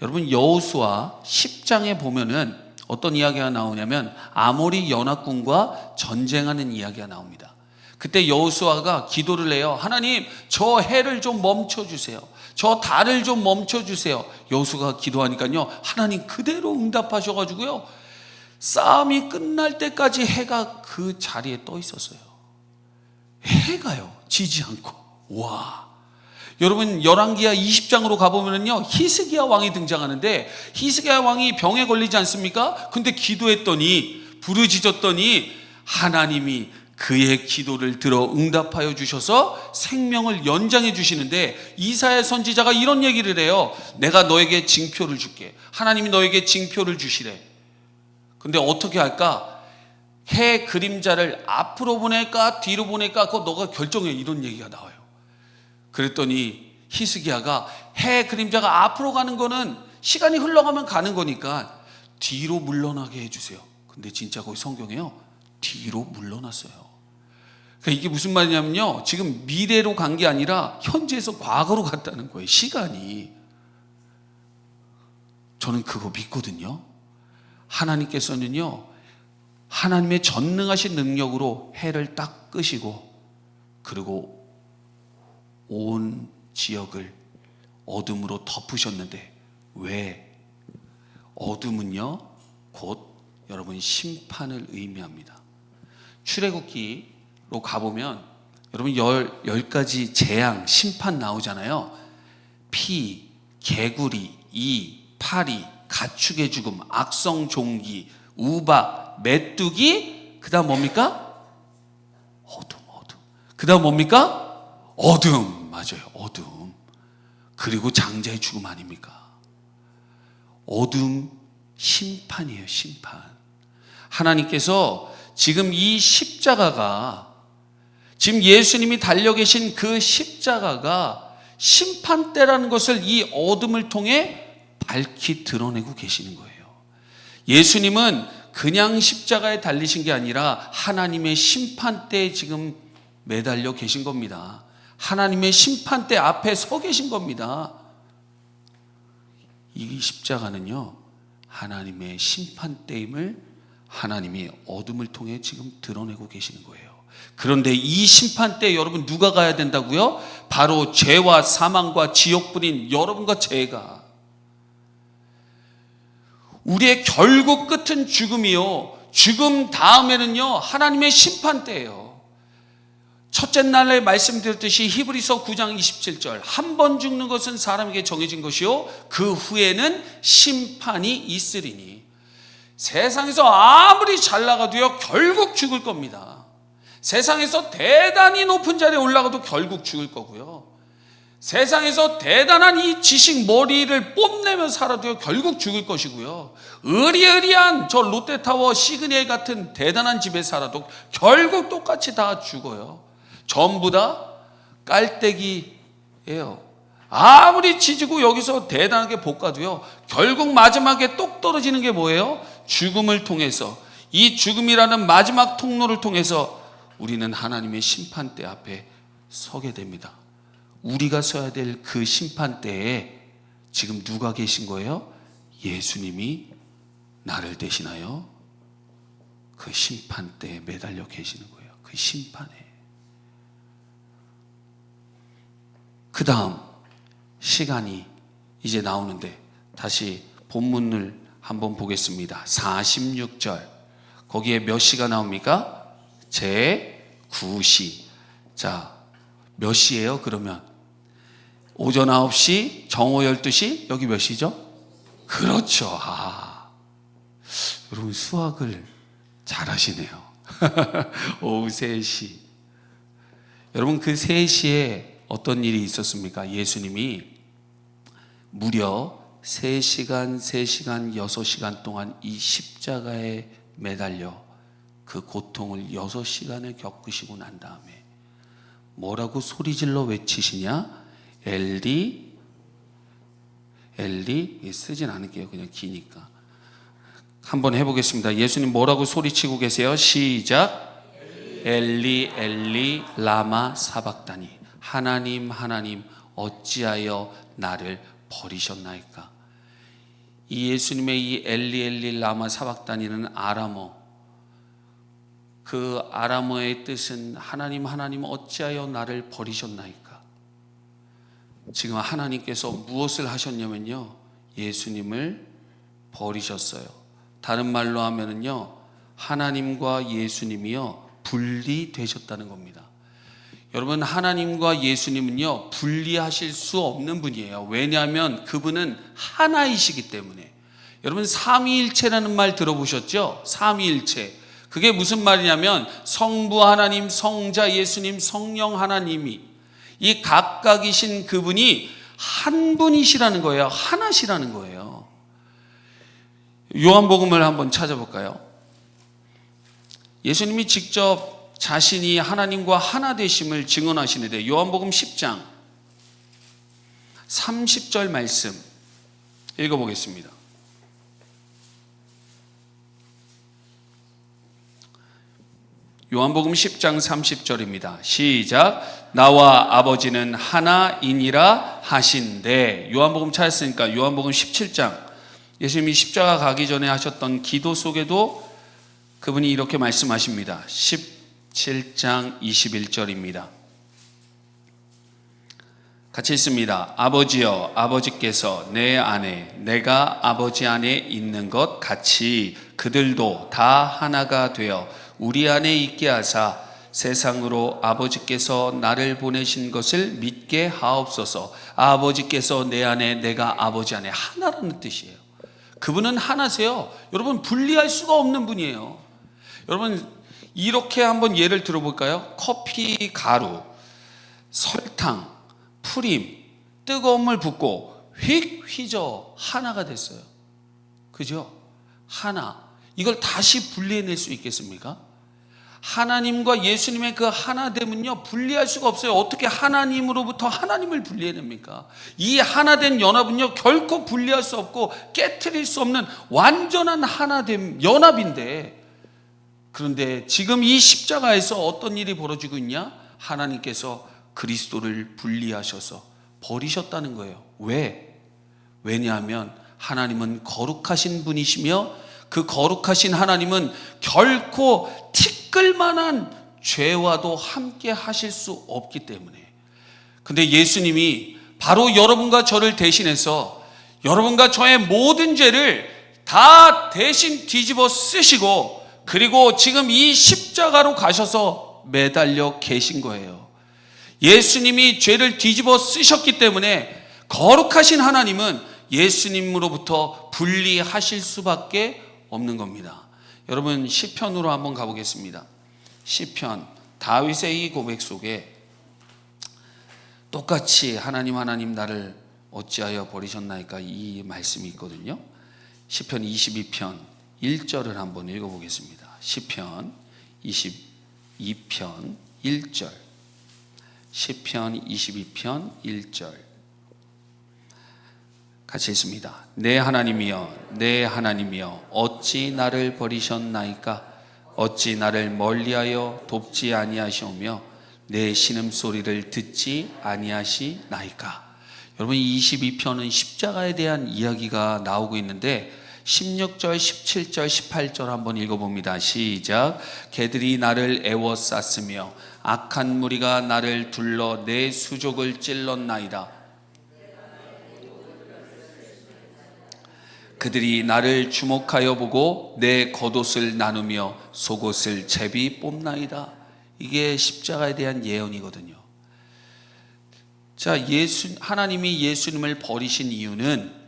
여러분, 여호수아 10장에 보면은 어떤 이야기가 나오냐면 아모리 연합군과 전쟁하는 이야기가 나옵니다. 그때 여호수아가 기도를 해요. 하나님, 저 해를 좀 멈춰주세요. 저 달을 좀 멈춰주세요. 여호수아가 기도하니까요 하나님 그대로 응답하셔가지고요 싸움이 끝날 때까지 해가 그 자리에 떠 있었어요. 해가요 지지 않고. 와, 여러분 열왕기하 20장으로 가보면요 히스기야 왕이 등장하는데 히스기야 왕이 병에 걸리지 않습니까? 근데 기도했더니 부르짖었더니 하나님이 그의 기도를 들어 응답하여 주셔서 생명을 연장해 주시는데 이사야 선지자가 이런 얘기를 해요. 내가 너에게 징표를 줄게. 하나님이 너에게 징표를 주시래. 근데 어떻게 할까? 해 그림자를 앞으로 보낼까 뒤로 보낼까 그거 너가 결정해, 이런 얘기가 나와요. 그랬더니 히스기야가 해 그림자가 앞으로 가는 거는 시간이 흘러가면 가는 거니까 뒤로 물러나게 해주세요. 근데 진짜 거기 성경에요 뒤로 물러났어요. 그러니까 이게 무슨 말이냐면요 지금 미래로 간 게 아니라 현재에서 과거로 갔다는 거예요. 시간이. 저는 그거 믿거든요. 하나님께서는요 하나님의 전능하신 능력으로 해를 딱 끄시고 그리고 온 지역을 어둠으로 덮으셨는데, 왜? 어둠은요 곧 여러분 심판을 의미합니다. 출애굽기로 가보면 여러분 10가지 재앙 심판 나오잖아요. 피, 개구리, 이, 파리, 가축의 죽음, 악성 종기, 우박, 메뚜기, 그 다음 뭡니까? 어둠. 그 다음 뭡니까? 어둠. 맞아요, 어둠. 그리고 장자의 죽음 아닙니까? 어둠, 심판이에요, 심판. 하나님께서 지금 이 십자가가, 지금 예수님이 달려 계신 그 십자가가 심판대라는 것을 이 어둠을 통해 밝히 드러내고 계시는 거예요. 예수님은 그냥 십자가에 달리신 게 아니라 하나님의 심판대에 지금 매달려 계신 겁니다. 하나님의 심판대 앞에 서 계신 겁니다. 이 십자가는요 하나님의 심판대임을 하나님이 어둠을 통해 지금 드러내고 계시는 거예요. 그런데 이 심판대 여러분 누가 가야 된다고요? 바로 죄와 사망과 지옥불인 여러분과 제가. 우리의 결국 끝은 죽음이요, 죽음 다음에는요 하나님의 심판대예요. 첫째 날에 말씀드렸듯이 히브리서 9장 27절, 한 번 죽는 것은 사람에게 정해진 것이요 그 후에는 심판이 있으리니. 세상에서 아무리 잘 나가도요 결국 죽을 겁니다. 세상에서 대단히 높은 자리에 올라가도 결국 죽을 거고요, 세상에서 대단한 이 지식 머리를 뽐내며 살아도요 결국 죽을 것이고요, 으리으리한 저 롯데타워 시그널 같은 대단한 집에 살아도 결국 똑같이 다 죽어요. 전부 다 깔때기예요. 아무리 지지고 여기서 대단하게 볶아도요 결국 마지막에 똑 떨어지는 게 뭐예요? 죽음을 통해서, 이 죽음이라는 마지막 통로를 통해서 우리는 하나님의 심판대 앞에 서게 됩니다. 우리가 서야 될 그 심판대에 지금 누가 계신 거예요? 예수님이 나를 대신하여 그 심판대에 매달려 계시는 거예요. 그 심판에. 그 다음 시간이 이제 나오는데 다시 본문을 한번 보겠습니다. 46절, 거기에 몇 시가 나옵니까? 제9시. 자, 몇 시예요 그러면? 오전 9시, 정오 12시, 여기 몇 시죠? 그렇죠. 여러분 수학을 잘 하시네요. 오후 3시. 여러분 그 3시에 어떤 일이 있었습니까? 예수님이 무려 3시간, 3시간, 6시간 동안 이 십자가에 매달려 그 고통을 6시간을 겪으시고 난 다음에 뭐라고 소리질러 외치시냐? 엘리, 엘리, 쓰진 않을게요. 그냥 기니까. 한번 해보겠습니다. 예수님 뭐라고 소리치고 계세요? 시작. 엘리, 엘리, 라마 사박다니. 하나님, 하나님, 어찌하여 나를 버리셨나이까? 이 예수님의 이 엘리, 엘리, 라마 사박다니는 아람어. 그 아람어의 뜻은 하나님, 하나님, 어찌하여 나를 버리셨나이까? 지금 하나님께서 무엇을 하셨냐면요, 예수님을 버리셨어요. 다른 말로 하면은요, 하나님과 예수님이요 분리되셨다는 겁니다. 여러분, 하나님과 예수님은요 분리하실 수 없는 분이에요. 왜냐하면 그분은 하나이시기 때문에. 여러분, 삼위일체라는 말 들어보셨죠? 삼위일체. 그게 무슨 말이냐면 성부 하나님, 성자 예수님, 성령 하나님이 이 각각이신 그분이 한 분이시라는 거예요. 하나시라는 거예요. 요한복음을 한번 찾아볼까요? 예수님이 직접 자신이 하나님과 하나 되심을 증언하시는데 요한복음 10장 30절 말씀 읽어보겠습니다. 요한복음 10장 30절입니다. 시작. 나와 아버지는 하나이니라 하신대. 요한복음 찾았으니까 요한복음 17장, 예수님이 십자가 가기 전에 하셨던 기도 속에도 그분이 이렇게 말씀하십니다. 17장 21절입니다. 같이 읽습니다. 아버지여, 아버지께서 내 안에 내가 아버지 안에 있는 것 같이 그들도 다 하나가 되어 우리 안에 있게 하사 세상으로 아버지께서 나를 보내신 것을 믿게 하옵소서. 아버지께서 내 안에 내가 아버지 안에, 하나라는 뜻이에요. 그분은 하나세요. 여러분, 분리할 수가 없는 분이에요. 여러분, 이렇게 한번 예를 들어볼까요? 커피 가루, 설탕, 프림, 뜨거운 물 붓고 휙 휘저 하나가 됐어요. 그죠? 하나. 이걸 다시 분리해낼 수 있겠습니까? 하나님과 예수님의 그 하나됨은요 분리할 수가 없어요. 어떻게 하나님으로부터 하나님을 분리해냅니까? 이 하나된 연합은요 결코 분리할 수 없고 깨트릴 수 없는 완전한 하나됨, 연합인데, 그런데 지금 이 십자가에서 어떤 일이 벌어지고 있냐? 하나님께서 그리스도를 분리하셔서 버리셨다는 거예요. 왜? 왜냐하면 하나님은 거룩하신 분이시며 그 거룩하신 하나님은 결코 티끌만한 죄와도 함께 하실 수 없기 때문에. 근데 예수님이 바로 여러분과 저를 대신해서 여러분과 저의 모든 죄를 다 대신 뒤집어 쓰시고, 그리고 지금 이 십자가로 가셔서 매달려 계신 거예요. 예수님이 죄를 뒤집어 쓰셨기 때문에 거룩하신 하나님은 예수님으로부터 분리하실 수밖에 없는 겁니다. 여러분, 시편으로 한번 가보겠습니다. 시편, 다윗의 이 고백 속에 똑같이 하나님 하나님 나를 어찌하여 버리셨나이까 이 말씀이 있거든요. 시편 22편 1절을 한번 읽어보겠습니다. 시편 22편 1절, 시편 22편 1절 같이 읽습니다. 내 하나님이여, 내 하나님이여, 어찌 나를 버리셨나이까? 어찌 나를 멀리하여 돕지 아니하시오며 내 신음소리를 듣지 아니하시나이까? 여러분, 이 22편은 십자가에 대한 이야기가 나오고 있는데 16절, 17절, 18절 한번 읽어봅니다. 시작. 개들이 나를 애워쌌으며 악한 무리가 나를 둘러 내 수족을 찔렀나이다. 그들이 나를 주목하여 보고 내 겉옷을 나누며 속옷을 제비 뽑나이다. 이게 십자가에 대한 예언이거든요. 자, 하나님이 예수님을 버리신 이유는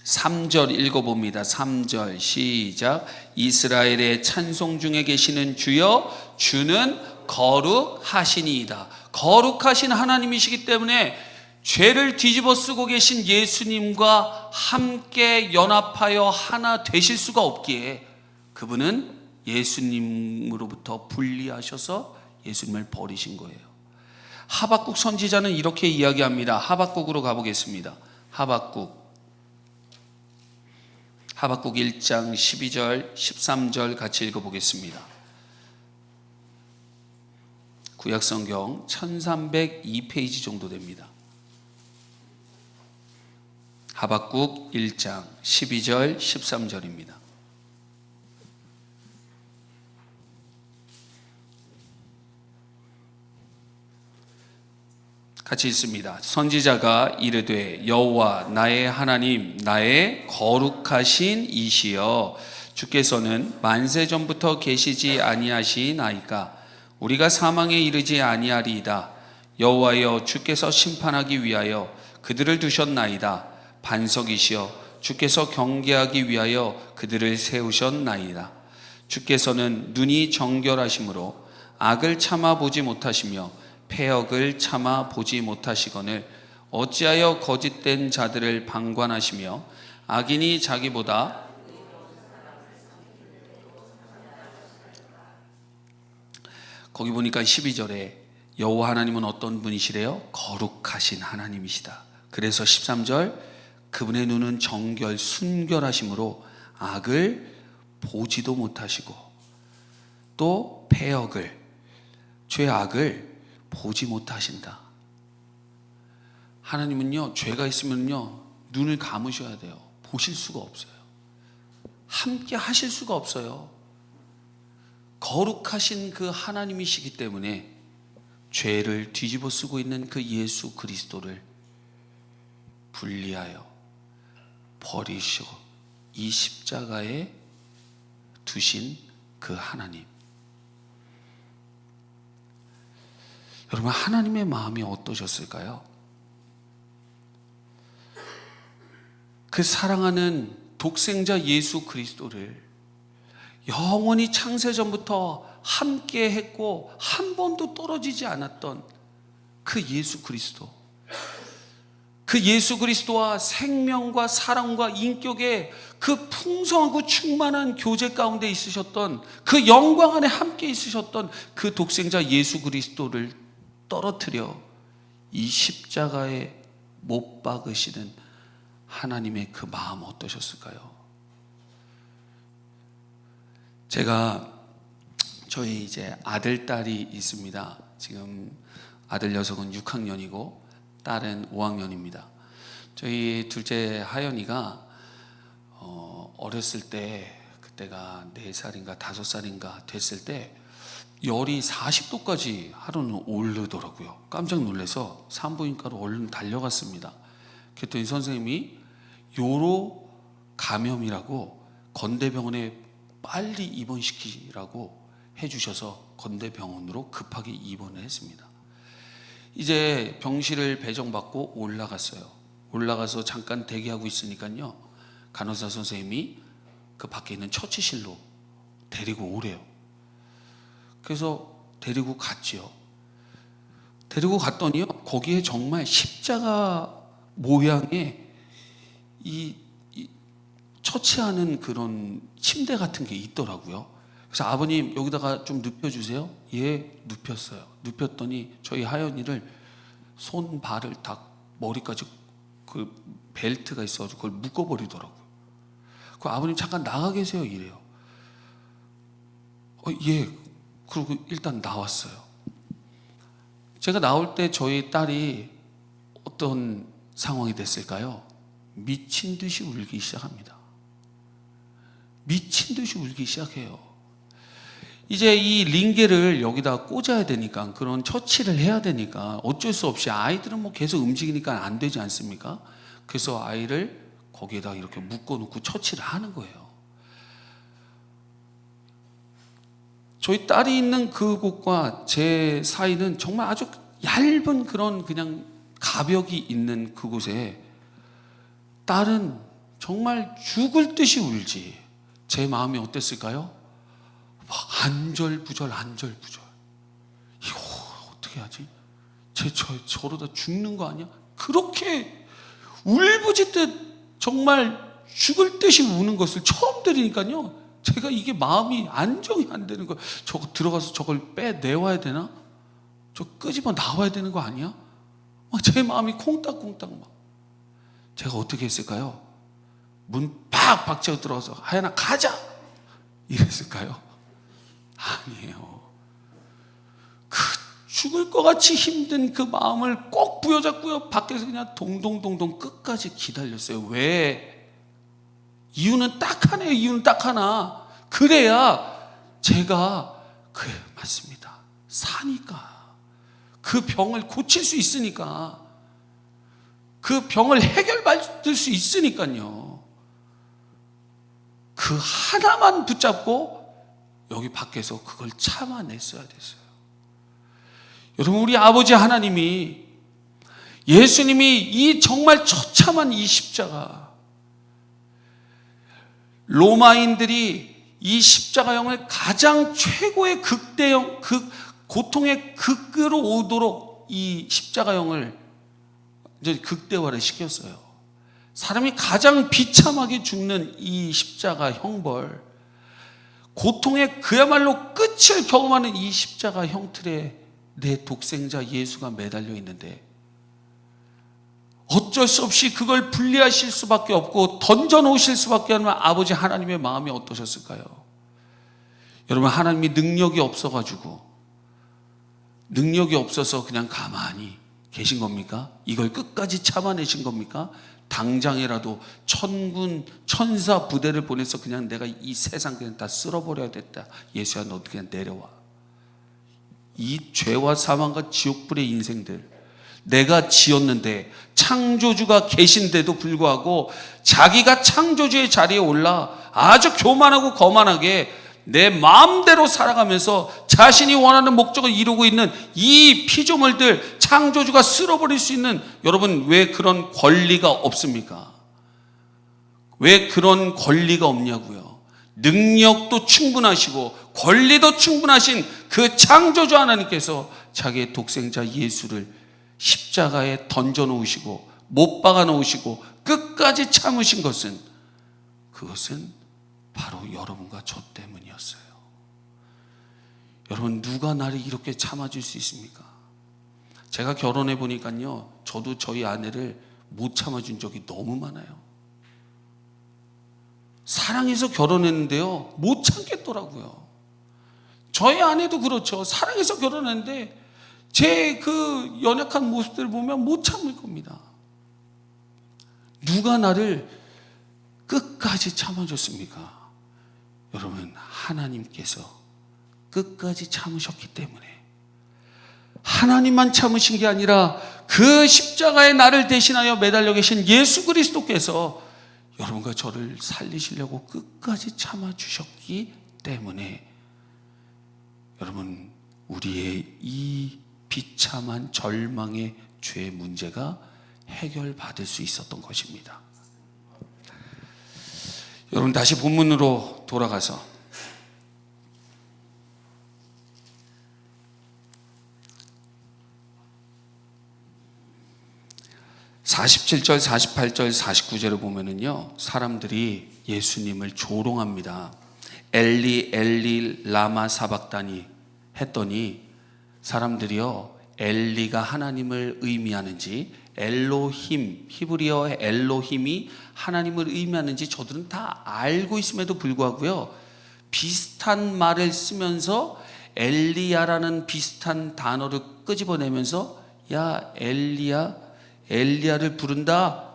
3절 읽어봅니다. 3절 시작. 이스라엘의 찬송 중에 계시는 주여, 주는 거룩하시니이다. 거룩하신 하나님이시기 때문에 죄를 뒤집어 쓰고 계신 예수님과 함께 연합하여 하나 되실 수가 없기에 그분은 예수님으로부터 분리하셔서 예수님을 버리신 거예요. 하박국 선지자는 이렇게 이야기합니다. 하박국으로 가보겠습니다. 하박국 1장 12절 13절 같이 읽어보겠습니다. 구약성경 1302페이지 정도 됩니다. 하박국 1장 12절 13절입니다. 같이 읽습니다. 선지자가 이르되 여호와 나의 하나님, 나의 거룩하신 이시여, 주께서는 만세 전부터 계시지 아니하시나이까? 우리가 사망에 이르지 아니하리이다. 여호와여, 주께서 심판하기 위하여 그들을 두셨나이다. 반석이시여, 주께서 경계하기 위하여 그들을 세우셨나이다. 주께서는 눈이 정결하심으로 악을 참아 보지 못하시며 패역을 참아 보지 못하시거늘 어찌하여 거짓된 자들을 방관하시며 악인이 자기보다 거기 보니까 12절에 여호와 하나님은 어떤 분이시래요? 거룩하신 하나님이시다. 그래서 13절 그분의 눈은 정결 순결하심으로 악을 보지도 못하시고 또 패역을 죄악을 보지 못하신다. 하나님은요, 죄가 있으면요 눈을 감으셔야 돼요. 보실 수가 없어요. 함께 하실 수가 없어요. 거룩하신 그 하나님이시기 때문에 죄를 뒤집어 쓰고 있는 그 예수 그리스도를 분리하여 버리시고 이 십자가에 두신 그 하나님. 여러분, 하나님의 마음이 어떠셨을까요? 그 사랑하는 독생자 예수 그리스도를 영원히 창세전부터 함께 했고 한 번도 떨어지지 않았던 그 예수 그리스도, 그 예수 그리스도와 생명과 사랑과 인격의 그 풍성하고 충만한 교제 가운데 있으셨던, 그 영광 안에 함께 있으셨던 그 독생자 예수 그리스도를 떨어뜨려 이 십자가에 못 박으시는 하나님의 그 마음 어떠셨을까요? 제가 저희 이제 아들 딸이 있습니다. 지금 아들 녀석은 6학년이고 딸은 5학년입니다. 저희 둘째 하연이가 어렸을 때, 그때가 4살인가 5살인가 됐을 때 열이 40도까지 하루는 오르더라고요. 깜짝 놀라서 산부인과로 얼른 달려갔습니다. 그랬더니 선생님이 요로 감염이라고 건대병원에 빨리 입원시키라고 해주셔서 건대병원으로 급하게 입원을 했습니다. 이제 병실을 배정받고 올라갔어요. 올라가서 잠깐 대기하고 있으니까요, 간호사 선생님이 그 밖에 있는 처치실로 데리고 오래요. 그래서 데리고 갔지요. 데리고 갔더니요, 거기에 정말 십자가 모양의 이 처치하는 그런 침대 같은 게 있더라고요. 그래서 아버님 여기다가 좀 눕혀주세요. 예, 눕혔어요. 눕혔더니 저희 하연이를 손 발을 다 머리까지 그 벨트가 있어가지고 그걸 묶어버리더라고요. 그 아버님 잠깐 나가 계세요 이래요. 예. 그리고 일단 나왔어요. 제가 나올 때 저희 딸이 어떤 상황이 됐을까요? 미친 듯이 울기 시작합니다. 미친 듯이 울기 시작해요. 이제 이 링게를 여기다 꽂아야 되니까, 그런 처치를 해야 되니까 어쩔 수 없이 아이들은 뭐 계속 움직이니까 안 되지 않습니까? 그래서 아이를 거기에다 이렇게 묶어놓고 처치를 하는 거예요. 저희 딸이 있는 그곳과 제 사이는 정말 아주 얇은 그런 그냥 가벽이 있는 그곳에 딸은 정말 죽을 듯이 울지. 제 마음이 어땠을까요? 막 안절부절. 이거 어떻게 하지? 저러다 죽는 거 아니야? 그렇게 울부짖듯 정말 죽을 듯이 우는 것을 처음 들으니까요, 제가 이게 마음이 안정이 안 되는 거예요. 저거 들어가서 저걸 빼내와야 되나? 저 끄집어 나와야 되는 거 아니야? 제 마음이 콩닥콩닥 막. 제가 어떻게 했을까요? 문 팍 박치고 들어가서 하연아 가자! 이랬을까요? 아니에요. 그 죽을 것 같이 힘든 그 마음을 꼭 부여잡고요, 밖에서 그냥 동동동동 끝까지 기다렸어요. 왜? 이유는 딱 하나예요. 이유는 딱 하나. 그래야 제가, 그래 맞습니다, 사니까, 그 병을 고칠 수 있으니까, 그 병을 해결받을 수 있으니까요. 그 하나만 붙잡고 여기 밖에서 그걸 참아냈어야 됐어요. 여러분, 우리 아버지 하나님이, 예수님이 이 정말 처참한 이 십자가, 로마인들이 이 십자가형을 가장 최고의 극대형, 고통의 극으로 오도록 이 십자가형을 이제 극대화를 시켰어요. 사람이 가장 비참하게 죽는 이 십자가 형벌, 고통의 그야말로 끝을 경험하는 이 십자가 형틀에 내 독생자 예수가 매달려 있는데, 어쩔 수 없이 그걸 분리하실 수밖에 없고 던져놓으실 수밖에 없는 아버지 하나님의 마음이 어떠셨을까요? 여러분, 하나님이 능력이 없어서 그냥 가만히 계신 겁니까? 이걸 끝까지 참아내신 겁니까? 당장이라도 천군 천사 부대를 보내서 그냥 내가 이 세상 그냥 다 쓸어버려야 됐다. 예수야, 너 그냥 내려와. 이 죄와 사망과 지옥불의 인생들, 내가 지었는데, 창조주가 계신데도 불구하고 자기가 창조주의 자리에 올라 아주 교만하고 거만하게 내 마음대로 살아가면서 자신이 원하는 목적을 이루고 있는 이 피조물들, 창조주가 쓸어버릴 수 있는, 여러분, 왜 그런 권리가 없습니까? 왜 그런 권리가 없냐고요? 능력도 충분하시고 권리도 충분하신 그 창조주 하나님께서 자기의 독생자 예수를 십자가에 던져 놓으시고 못 박아 놓으시고 끝까지 참으신 것은, 그것은 바로 여러분과 저 때문이었어요. 여러분, 누가 나를 이렇게 참아줄 수 있습니까? 제가 결혼해 보니까요, 저도 저희 아내를 못 참아준 적이 너무 많아요. 사랑해서 결혼했는데요, 못 참겠더라고요. 저희 아내도 그렇죠. 사랑해서 결혼했는데 제 그 연약한 모습들을 보면 못 참을 겁니다. 누가 나를 끝까지 참아줬습니까? 여러분, 하나님께서 끝까지 참으셨기 때문에, 하나님만 참으신 게 아니라 그 십자가에 나를 대신하여 매달려 계신 예수 그리스도께서 여러분과 저를 살리시려고 끝까지 참아주셨기 때문에 여러분, 우리의 이 비참한 절망의 죄 문제가 해결받을 수 있었던 것입니다. 여러분, 다시 본문으로 돌아가서 47절, 48절, 49절을 보면은요, 사람들이 예수님을 조롱합니다. 엘리 엘리 라마 사박다니 했더니 사람들이요, 엘리가 하나님을 의미하는지 엘로힘, 히브리어의 엘로힘이 하나님을 의미하는지 저들은 다 알고 있음에도 불구하고요, 비슷한 말을 쓰면서 엘리야라는 비슷한 단어를 끄집어내면서 야 엘리야를 부른다,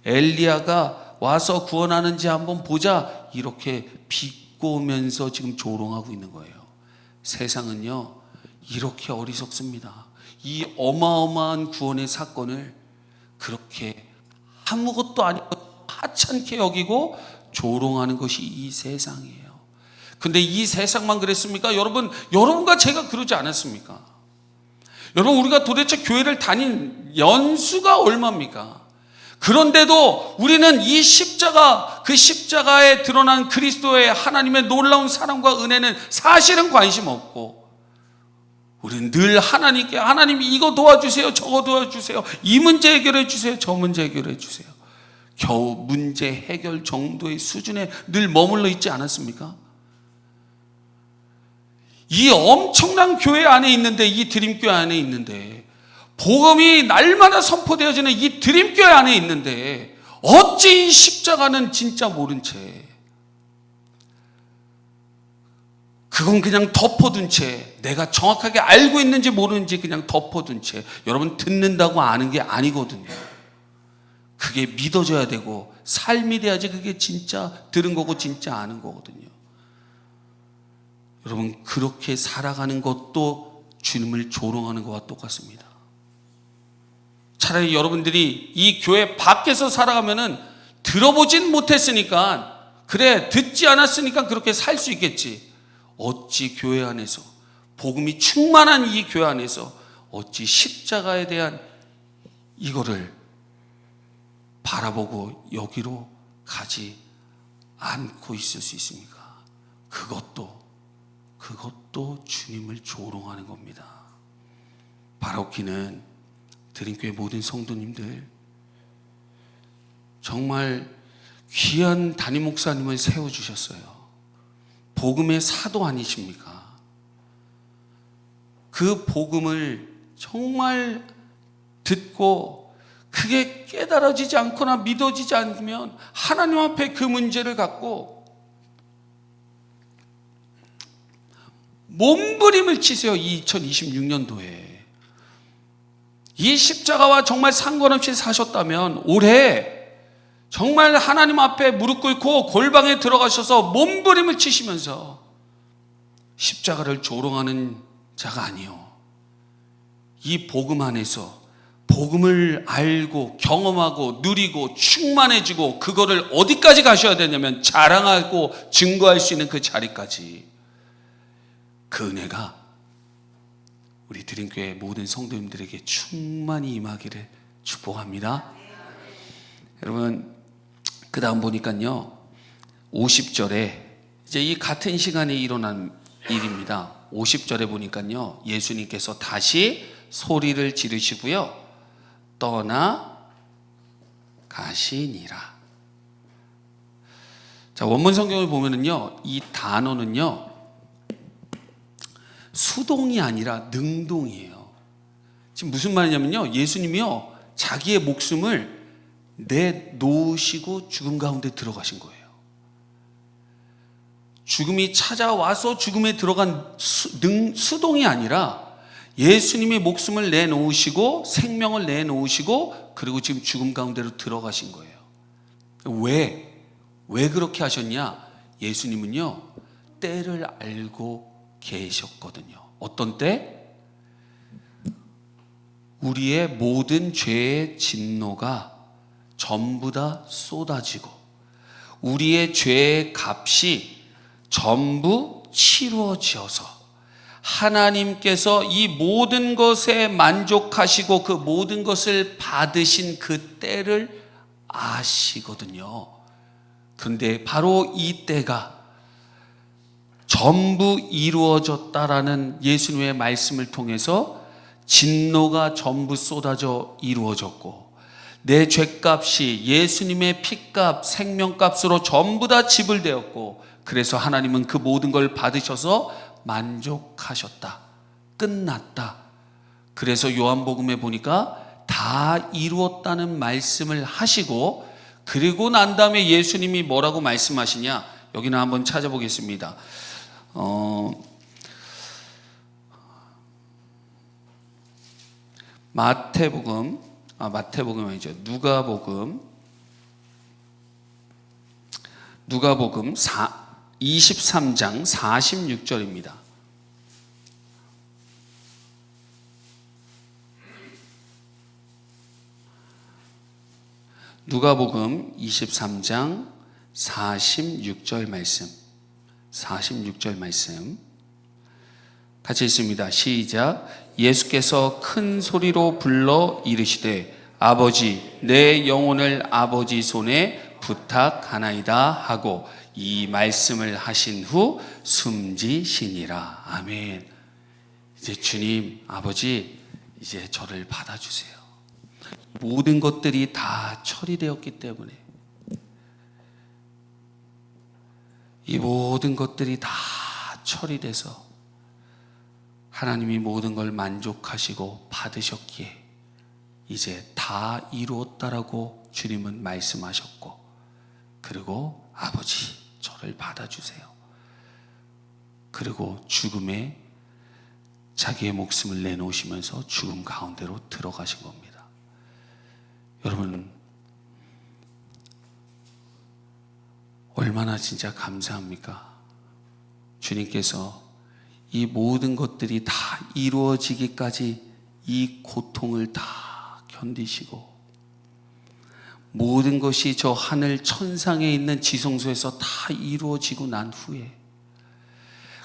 엘리야가 와서 구원하는지 한번 보자, 이렇게 비꼬면서 지금 조롱하고 있는 거예요. 세상은요 이렇게 어리석습니다. 이 어마어마한 구원의 사건을 그렇게 아무것도 아니고 하찮게 여기고 조롱하는 것이 이 세상이에요. 근데 이 세상만 그랬습니까? 여러분과 제가 그러지 않았습니까? 여러분, 우리가 도대체 교회를 다닌 연수가 얼마입니까? 그런데도 우리는 이 십자가, 그 십자가에 드러난 그리스도의 하나님의 놀라운 사랑과 은혜는 사실은 관심 없고, 우리는 늘 하나님께, 하나님 이거 도와주세요, 저거 도와주세요, 이 문제 해결해 주세요, 저 문제 해결해 주세요, 겨우 문제 해결 정도의 수준에 늘 머물러 있지 않았습니까? 이 엄청난 교회 안에 있는데, 이 드림교회 안에 있는데, 복음이 날마다 선포되어지는 이 드림교회 안에 있는데, 어찌 이 십자가는 진짜 모른 채, 그건 그냥 덮어둔 채, 내가 정확하게 알고 있는지 모르는지 그냥 덮어둔 채, 여러분, 듣는다고 아는 게 아니거든요. 그게 믿어져야 되고 삶이 돼야지 그게 진짜 들은 거고 진짜 아는 거거든요. 여러분, 그렇게 살아가는 것도 주님을 조롱하는 것과 똑같습니다. 차라리 여러분들이 이 교회 밖에서 살아가면은 들어보진 못했으니까, 그래 듣지 않았으니까 그렇게 살 수 있겠지, 어찌 교회 안에서, 복음이 충만한 이 교회 안에서 어찌 십자가에 대한 이거를 바라보고 여기로 가지 않고 있을 수 있습니까? 그것도 주님을 조롱하는 겁니다. 바로키는 드림교회 모든 성도님들, 정말 귀한 담임 목사님을 세워주셨어요. 복음의 사도 아니십니까? 그 복음을 정말 듣고 그게 깨달아지지 않거나 믿어지지 않으면 하나님 앞에 그 문제를 갖고 몸부림을 치세요. 2026년도에 이 십자가와 정말 상관없이 사셨다면 올해 정말 하나님 앞에 무릎 꿇고 골방에 들어가셔서 몸부림을 치시면서 십자가를 조롱하는 자가 아니요, 이 복음 안에서 복음을 알고 경험하고 누리고 충만해지고, 그거를 어디까지 가셔야 되냐면 자랑하고 증거할 수 있는 그 자리까지, 그 은혜가 우리 드림교회 모든 성도님들에게 충만히 임하기를 축복합니다. 여러분, 그 다음 보니까요 50절에 이제 이 같은 시간에 일어난 일입니다. 50절에 보니까요 예수님께서 다시 소리를 지르시고요 떠나 가시니라. 자, 원문 성경을 보면은요 이 단어는요 수동이 아니라 능동이에요. 지금 무슨 말이냐면요, 예수님이요 자기의 목숨을 내놓으시고 죽음 가운데 들어가신 거예요. 죽음이 찾아와서 죽음에 들어간 수동이 아니라 예수님이 목숨을 내놓으시고 생명을 내놓으시고 그리고 지금 죽음 가운데로 들어가신 거예요. 왜 그렇게 하셨냐? 예수님은요 때를 알고 계셨거든요. 어떤 때? 우리의 모든 죄의 진노가 전부 다 쏟아지고 우리의 죄의 값이 전부 치루어지어서 하나님께서 이 모든 것에 만족하시고 그 모든 것을 받으신 그 때를 아시거든요. 그런데 바로 이 때가 전부 이루어졌다라는 예수님의 말씀을 통해서 진노가 전부 쏟아져 이루어졌고, 내 죄값이 예수님의 피값, 생명값으로 전부 다 지불되었고, 그래서 하나님은 그 모든 걸 받으셔서 만족하셨다. 끝났다. 그래서 요한복음에 보니까 다 이루었다는 말씀을 하시고, 그리고 난 다음에 예수님이 뭐라고 말씀하시냐? 여기는 한번 찾아보겠습니다. 마태복음 아니죠. 누가복음 23장 46절입니다. 누가복음 23장 46절 말씀. 46절 말씀 같이 읽습니다. 시작. 예수께서 큰 소리로 불러 이르시되 아버지, 내 영혼을 아버지 손에 부탁하나이다 하고 이 말씀을 하신 후 숨지시니라. 아멘. 이제 주님, 아버지, 이제 저를 받아주세요. 모든 것들이 다 처리되었기 때문에, 이 모든 것들이 다 처리돼서 하나님이 모든 걸 만족하시고 받으셨기에 이제 다 이루었다라고 주님은 말씀하셨고, 그리고 아버지, 저를 받아주세요. 그리고 죽음에 자기의 목숨을 내놓으시면서 죽음 가운데로 들어가신 겁니다. 여러분, 얼마나 진짜 감사합니까? 주님께서 이 모든 것들이 다 이루어지기까지 이 고통을 다 견디시고, 모든 것이 저 하늘 천상에 있는 지성소에서 다 이루어지고 난 후에,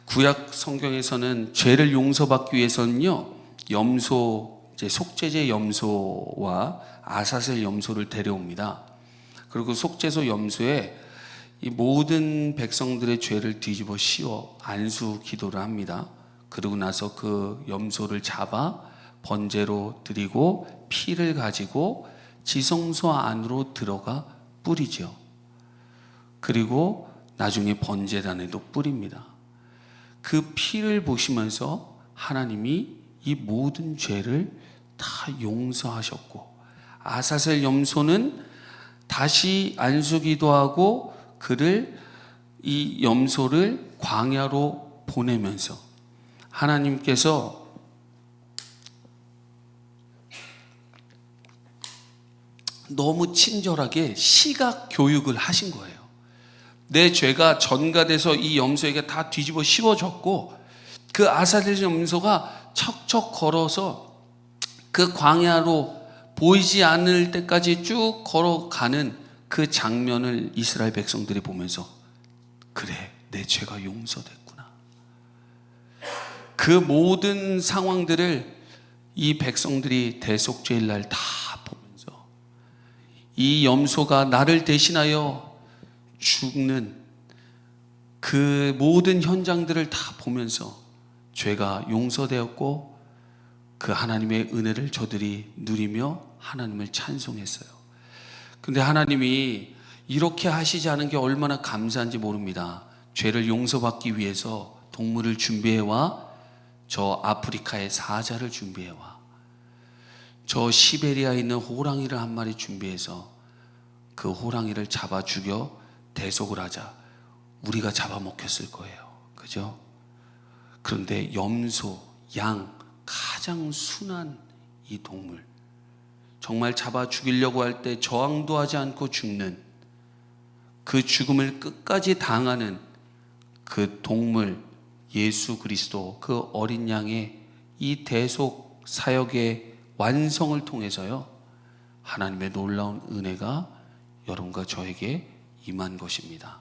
구약 성경에서는 죄를 용서받기 위해서는요, 염소, 이제 속죄제 염소와 아사셀 염소를 데려옵니다. 그리고 속죄소 염소에 이 모든 백성들의 죄를 뒤집어 씌워 안수 기도를 합니다. 그러고 나서 그 염소를 잡아 번제로 드리고 피를 가지고 지성소 안으로 들어가 뿌리죠. 그리고 나중에 번제단에도 뿌립니다. 그 피를 보시면서 하나님이 이 모든 죄를 다 용서하셨고, 아사셀 염소는 다시 안수 기도하고 이 염소를 광야로 보내면서 하나님께서 너무 친절하게 시각 교육을 하신 거예요. 내 죄가 전가돼서 이 염소에게 다 뒤집어 씌워졌고, 그 아사셀 염소가 척척 걸어서 그 광야로 보이지 않을 때까지 쭉 걸어가는 그 장면을 이스라엘 백성들이 보면서, 그래, 내 죄가 용서됐구나. 그 모든 상황들을 이 백성들이 대속죄일 날 다 보면서, 이 염소가 나를 대신하여 죽는 그 모든 현장들을 다 보면서 죄가 용서되었고, 그 하나님의 은혜를 저들이 누리며 하나님을 찬송했어요. 근데 하나님이 이렇게 하시지 않은 게 얼마나 감사한지 모릅니다. 죄를 용서받기 위해서 동물을 준비해와, 저 아프리카의 사자를 준비해와, 저 시베리아에 있는 호랑이를 한 마리 준비해서 그 호랑이를 잡아 죽여 대속을 하자. 우리가 잡아먹혔을 거예요. 그죠? 그런데 염소, 양, 가장 순한 이 동물, 정말 잡아 죽이려고 할 때 저항도 하지 않고 죽는, 그 죽음을 끝까지 당하는 그 동물 예수 그리스도, 그 어린 양의 이 대속 사역의 완성을 통해서요, 하나님의 놀라운 은혜가 여러분과 저에게 임한 것입니다.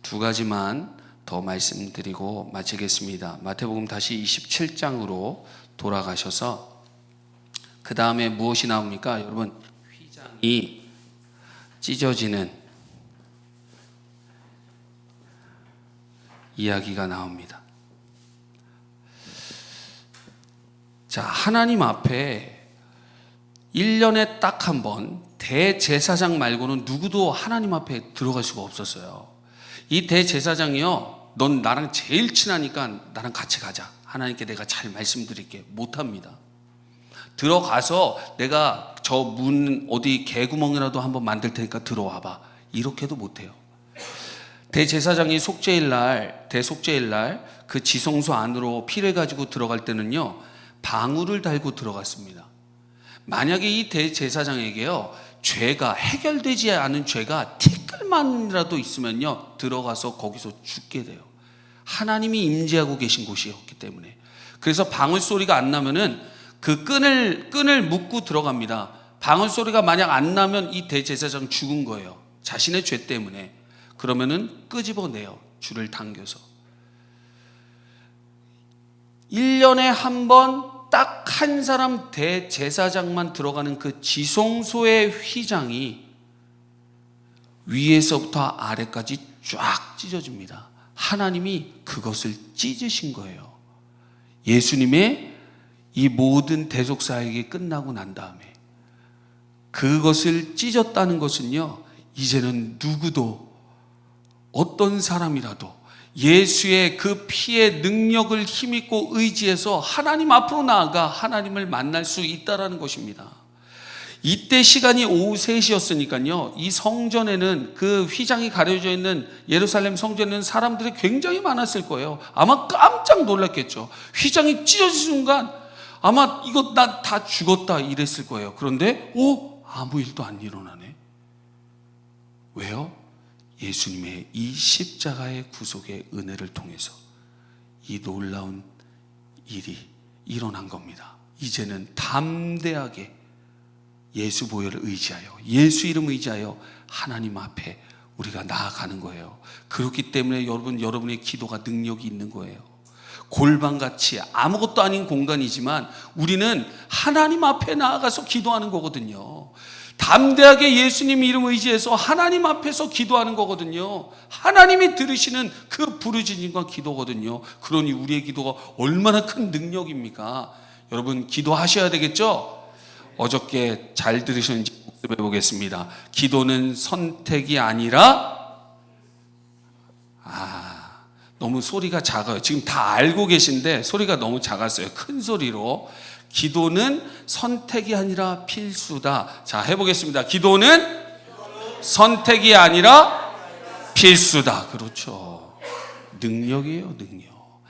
두 가지만 더 더 말씀드리고 마치겠습니다. 마태복음 다시 27장으로 돌아가셔서 그 다음에 무엇이 나옵니까? 여러분, 휘장이 찢어지는 이야기가 나옵니다. 자, 하나님 앞에 1년에 딱 한 번 대제사장 말고는 누구도 하나님 앞에 들어갈 수가 없었어요. 이 대제사장이요, 넌 나랑 제일 친하니까 나랑 같이 가자. 하나님께 내가 잘 말씀드릴게. 못합니다. 들어가서 내가 저 문 어디 개구멍이라도 한번 만들 테니까 들어와봐. 이렇게도 못해요. 대제사장이 대속죄일 날 그 지성소 안으로 피를 가지고 들어갈 때는요, 방울을 달고 들어갔습니다. 만약에 이 대제사장에게요, 죄가 해결되지 않은 죄가 티끌만이라도 있으면요, 들어가서 거기서 죽게 돼요. 하나님이 임재하고 계신 곳이었기 때문에. 그래서 방울 소리가 안 나면은 그 끈을 묶고 들어갑니다. 방울 소리가 만약 안 나면 이 대제사장 죽은 거예요. 자신의 죄 때문에. 그러면은 끄집어내요. 줄을 당겨서. 1년에 한 번 딱 한 사람 대제사장만 들어가는 그 지성소의 휘장이 위에서부터 아래까지 쫙 찢어집니다. 하나님이 그것을 찢으신 거예요. 예수님의 이 모든 대속사역이 끝나고 난 다음에 그것을 찢었다는 것은요, 이제는 누구도 어떤 사람이라도 예수의 그 피의 능력을 힘입고 의지해서 하나님 앞으로 나아가 하나님을 만날 수 있다라는 것입니다. 이때 시간이 오후 3시였으니까요, 이 성전에는 그 휘장이 가려져 있는 예루살렘 성전에는 사람들이 굉장히 많았을 거예요. 아마 깜짝 놀랐겠죠. 휘장이 찢어진 순간 아마 이거 나 다 죽었다 이랬을 거예요. 그런데 아무 일도 안 일어나네. 왜요? 예수님의 이 십자가의 구속의 은혜를 통해서 이 놀라운 일이 일어난 겁니다. 이제는 담대하게 예수 보혈을 의지하여, 예수 이름 의지하여 하나님 앞에 우리가 나아가는 거예요. 그렇기 때문에 여러분의 기도가 능력이 있는 거예요. 골방같이 아무것도 아닌 공간이지만 우리는 하나님 앞에 나아가서 기도하는 거거든요. 담대하게 예수님 이름 의지해서 하나님 앞에서 기도하는 거거든요. 하나님이 들으시는 그 부르짖음과 기도거든요. 그러니 우리의 기도가 얼마나 큰 능력입니까? 여러분, 기도하셔야 되겠죠? 어저께 잘 들으셨는지 복습해 보겠습니다. 기도는 선택이 아니라 너무 소리가 작아요. 지금 다 알고 계신데 소리가 너무 작았어요. 큰 소리로. 기도는 선택이 아니라 필수다. 자, 해보겠습니다. 기도는 선택이 아니라 필수다. 그렇죠. 능력이에요, 능력.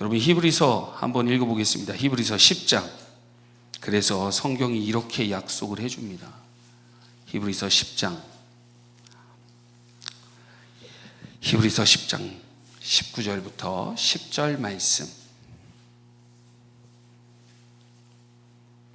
여러분, 히브리서 한번 읽어보겠습니다. 히브리서 10장. 그래서 성경이 이렇게 약속을 해줍니다. 히브리서 10장 19절부터 10절 말씀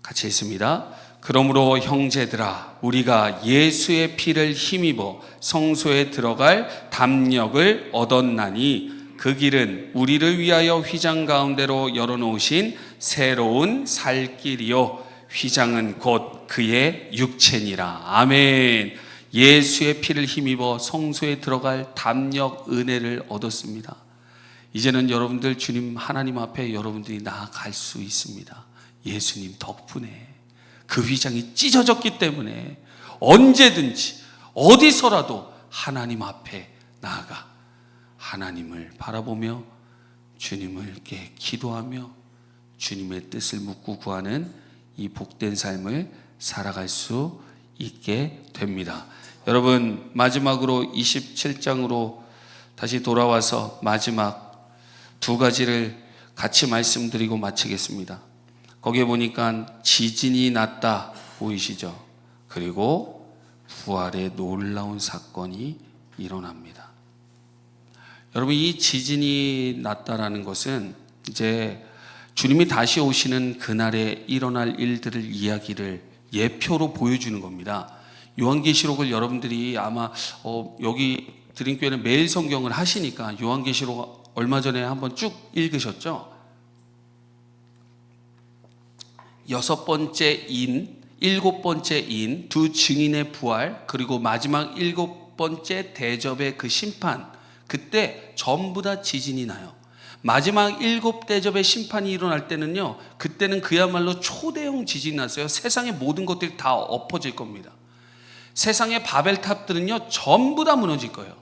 같이 읽습니다. 그러므로 형제들아, 우리가 예수의 피를 힘입어 성소에 들어갈 담력을 얻었나니 그 길은 우리를 위하여 휘장 가운데로 열어놓으신 새로운 살 길이요, 휘장은 곧 그의 육체니라. 아멘. 예수의 피를 힘입어 성소에 들어갈 담력, 은혜를 얻었습니다. 이제는 여러분들 주님 하나님 앞에 여러분들이 나아갈 수 있습니다. 예수님 덕분에 그 휘장이 찢어졌기 때문에 언제든지 어디서라도 하나님 앞에 나아가 하나님을 바라보며 주님께 기도하며 주님의 뜻을 묻고 구하는 이 복된 삶을 살아갈 수 있게 됩니다. 여러분, 마지막으로 27장으로 다시 돌아와서 마지막 두 가지를 같이 말씀드리고 마치겠습니다. 거기에 보니까 지진이 났다 보이시죠? 그리고 부활의 놀라운 사건이 일어납니다. 여러분, 이 지진이 났다라는 것은 이제 주님이 다시 오시는 그날에 일어날 일들을 이야기를 예표로 보여주는 겁니다. 요한계시록을 여러분들이 아마 여기 드림교회는 매일 성경을 하시니까 요한계시록 얼마 전에 한번 쭉 읽으셨죠? 6번째 인, 7번째 인, 두 증인의 부활, 그리고 마지막 7번째 대접의 그 심판, 그때 전부 다 지진이 나요. 마지막 7대접의 심판이 일어날 때는요, 그때는 그야말로 초대형 지진이 났어요. 세상의 모든 것들이 다 엎어질 겁니다. 세상의 바벨탑들은요, 전부 다 무너질 거예요.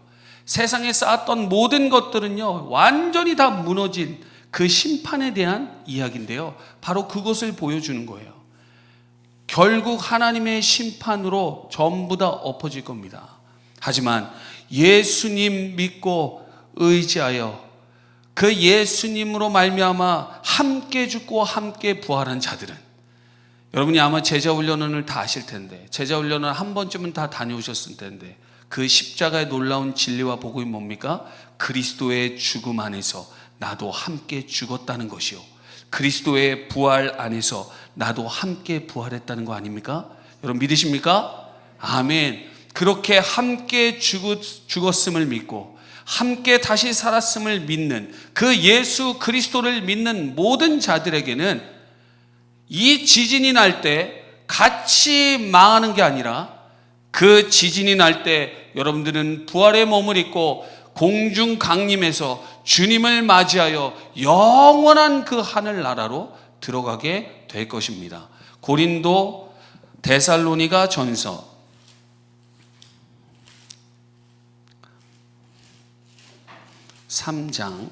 세상에 쌓았던 모든 것들은요, 완전히 다 무너진 그 심판에 대한 이야기인데요, 바로 그것을 보여주는 거예요. 결국 하나님의 심판으로 전부 다 엎어질 겁니다. 하지만 예수님 믿고 의지하여 그 예수님으로 말미암아 함께 죽고 함께 부활한 자들은, 여러분이 아마 제자훈련을 다 아실 텐데, 제자훈련을 한 번쯤은 다 다녀오셨을 텐데, 그 십자가의 놀라운 진리와 복음이 뭡니까? 그리스도의 죽음 안에서 나도 함께 죽었다는 것이요, 그리스도의 부활 안에서 나도 함께 부활했다는 거 아닙니까? 여러분 믿으십니까? 아멘. 그렇게 함께 죽었음을 믿고 함께 다시 살았음을 믿는 그 예수 그리스도를 믿는 모든 자들에게는 이 지진이 날 때 같이 망하는 게 아니라, 그 지진이 날 때 여러분들은 부활의 몸을 입고 공중 강림에서 주님을 맞이하여 영원한 그 하늘나라로 들어가게 될 것입니다. 고린도 데살로니가 전서 3장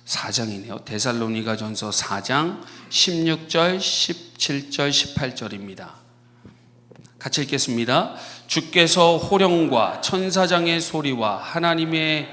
4장이네요. 데살로니가 전서 4장 16절, 17절, 18절입니다. 같이 읽겠습니다. 주께서 호령과 천사장의 소리와 하나님의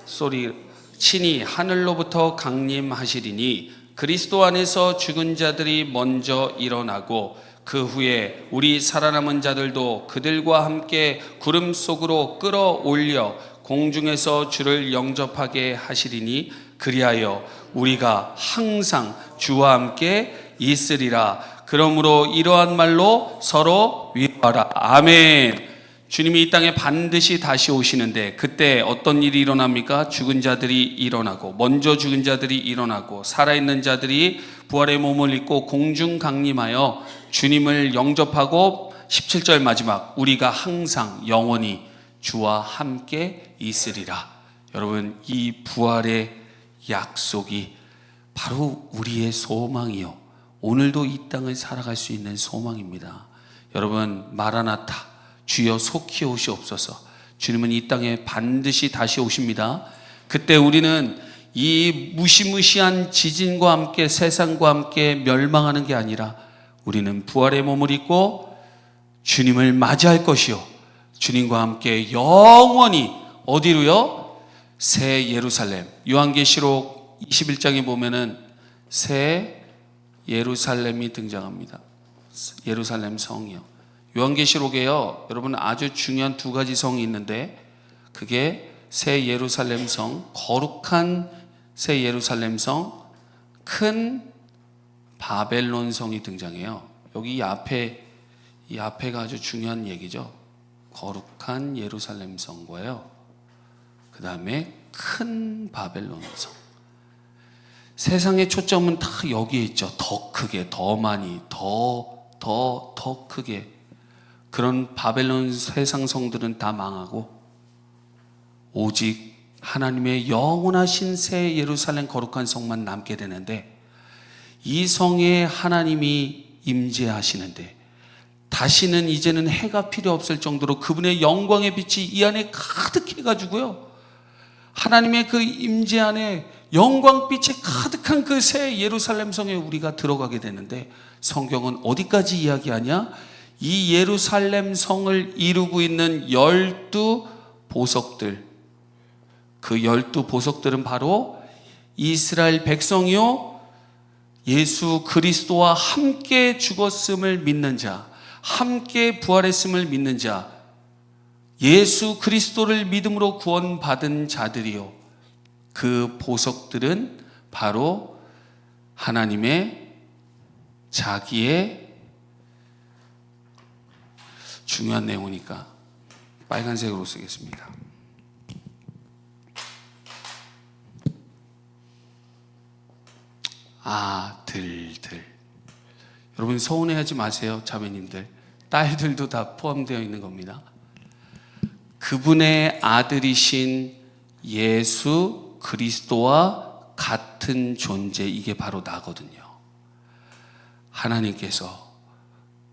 소리 친히 하늘로부터 강림하시리니 그리스도 안에서 죽은 자들이 먼저 일어나고 그 후에 우리 살아남은 자들도 그들과 함께 구름 속으로 끌어올려 공중에서 주를 영접하게 하시리니 그리하여 우리가 항상 주와 함께 있으리라. 그러므로 이러한 말로 서로 위로하라. 아멘. 주님이 이 땅에 반드시 다시 오시는데 그때 어떤 일이 일어납니까? 죽은 자들이 일어나고, 먼저 죽은 자들이 일어나고, 살아있는 자들이 부활의 몸을 입고 공중 강림하여 주님을 영접하고, 17절 마지막, 우리가 항상 영원히 주와 함께 있으리라. 여러분, 이 부활의 약속이 바로 우리의 소망이요, 오늘도 이 땅을 살아갈 수 있는 소망입니다. 여러분, 마라나타, 주여 속히 오시옵소서. 주님은 이 땅에 반드시 다시 오십니다. 그때 우리는 이 무시무시한 지진과 함께 세상과 함께 멸망하는 게 아니라 우리는 부활의 몸을 입고 주님을 맞이할 것이요, 주님과 함께 영원히 어디로요? 새 예루살렘. 요한계시록 21장에 보면은 새 예루살렘이 등장합니다. 예루살렘 성이요. 요한계시록에요, 여러분 아주 중요한 두 가지 성이 있는데, 그게 새 예루살렘 성, 거룩한 새 예루살렘 성, 큰 바벨론 성이 등장해요. 여기 이 앞에가 아주 중요한 얘기죠. 거룩한 예루살렘 성과요, 그 다음에 큰 바벨론 성. 세상의 초점은 다 여기에 있죠. 더 크게, 더 많이, 더 크게. 그런 바벨론 세상 성들은 다 망하고 오직 하나님의 영원하신 새 예루살렘 거룩한 성만 남게 되는데, 이 성에 하나님이 임재하시는데 다시는 이제는 해가 필요 없을 정도로 그분의 영광의 빛이 이 안에 가득해 가지고요, 하나님의 그 임재 안에 영광빛이 가득한 그 새 예루살렘 성에 우리가 들어가게 되는데, 성경은 어디까지 이야기하냐? 이 예루살렘 성을 이루고 있는 12보석들, 그 12보석들은 바로 이스라엘 백성이요, 예수 그리스도와 함께 죽었음을 믿는 자, 함께 부활했음을 믿는 자, 예수 그리스도를 믿음으로 구원받은 자들이요, 그 보석들은 바로 하나님의 자기의 중요한 내용이니까 빨간색으로 쓰겠습니다. 아들들. 여러분 서운해하지 마세요. 자매님들, 딸들도 다 포함되어 있는 겁니다. 그분의 아들이신 예수 그리스도와 같은 존재, 이게 바로 나거든요. 하나님께서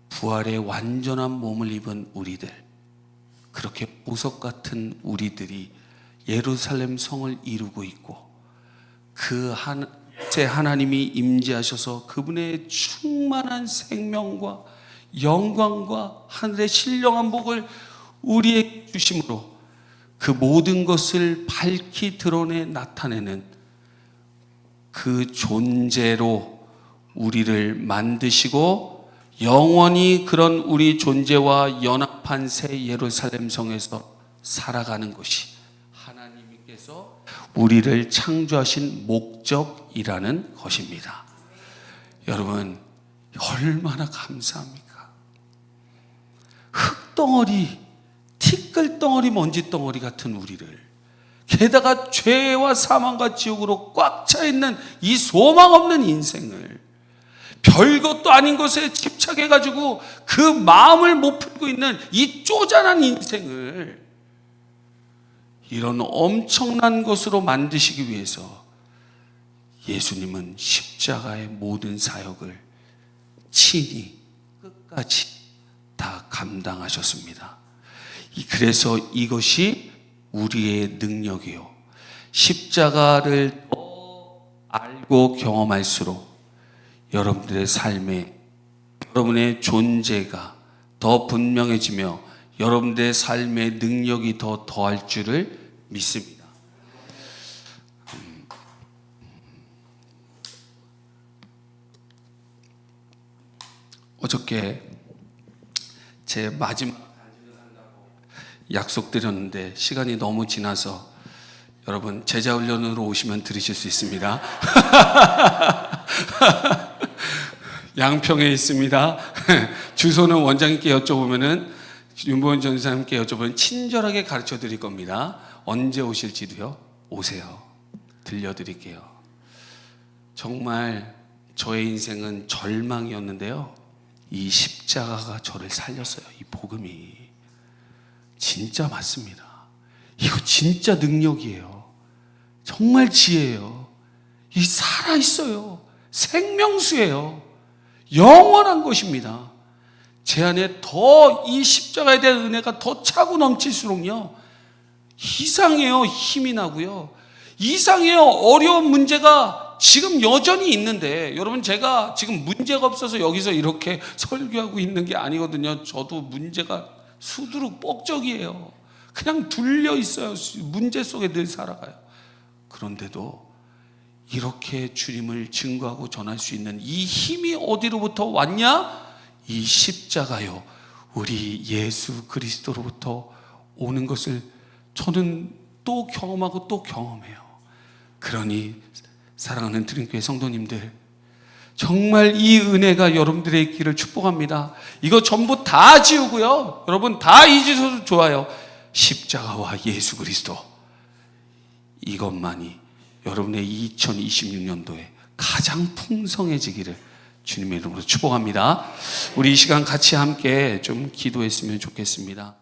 부활의 완전한 몸을 입은 우리들, 그렇게 보석 같은 우리들이 예루살렘 성을 이루고 있고, 제 하나님이 임재하셔서 그분의 충만한 생명과 영광과 하늘의 신령한 복을 우리에게 주심으로 그 모든 것을 밝히 드러내 나타내는 그 존재로 우리를 만드시고, 영원히 그런 우리 존재와 연합한 새 예루살렘 성에서 살아가는 것이 하나님께서 우리를 창조하신 목적이라는 것입니다. 여러분 얼마나 감사합니까? 흙덩어리, 티끌덩어리, 먼지덩어리 같은 우리를, 게다가 죄와 사망과 지옥으로 꽉 차 있는 이 소망 없는 인생을, 별것도 아닌 것에 집착해가지고 그 마음을 못 풀고 있는 이 쪼잔한 인생을 이런 엄청난 것으로 만드시기 위해서 예수님은 십자가의 모든 사역을 친히 끝까지 다 감당하셨습니다. 그래서 이것이 우리의 능력이요, 십자가를 더 알고 경험할수록 여러분들의 삶에 여러분의 존재가 더 분명해지며 여러분들의 삶의 능력이 더 더할 줄을 믿습니다. 어저께 제 마지막 약속드렸는데 시간이 너무 지나서, 여러분 제자훈련으로 오시면 들으실 수 있습니다. 양평에 있습니다. 주소는 원장님께 여쭤보면은, 윤보현 전사님께 여쭤보면 친절하게 가르쳐 드릴 겁니다. 언제 오실지도요, 오세요. 들려드릴게요. 정말 저의 인생은 절망이었는데요, 이 십자가가 저를 살렸어요. 이 복음이 진짜 맞습니다. 이거 진짜 능력이에요. 정말 지혜예요. 이 살아있어요. 생명수예요. 영원한 것입니다. 제 안에 더 이 십자가에 대한 은혜가 더 차고 넘칠수록요, 이상해요. 힘이 나고요. 이상해요. 어려운 문제가 지금 여전히 있는데, 여러분 제가 지금 문제가 없어서 여기서 이렇게 설교하고 있는 게 아니거든요. 저도 문제가 수두룩 뻑적이에요. 그냥 둘려 있어요. 문제 속에 늘 살아가요. 그런데도 이렇게 주님을 증거하고 전할 수 있는 이 힘이 어디로부터 왔냐? 이 십자가요, 우리 예수 그리스도로부터 오는 것을 저는 또 경험하고 또 경험해요. 그러니 사랑하는 드림교회 성도님들, 정말 이 은혜가 여러분들의 길을 축복합니다. 이거 전부 다 지우고요, 여러분 다 잊으셔도 좋아요. 십자가와 예수 그리스도, 이것만이 여러분의 2026년도에 가장 풍성해지기를 주님의 이름으로 축복합니다. 우리 이 시간 같이 함께 좀 기도했으면 좋겠습니다.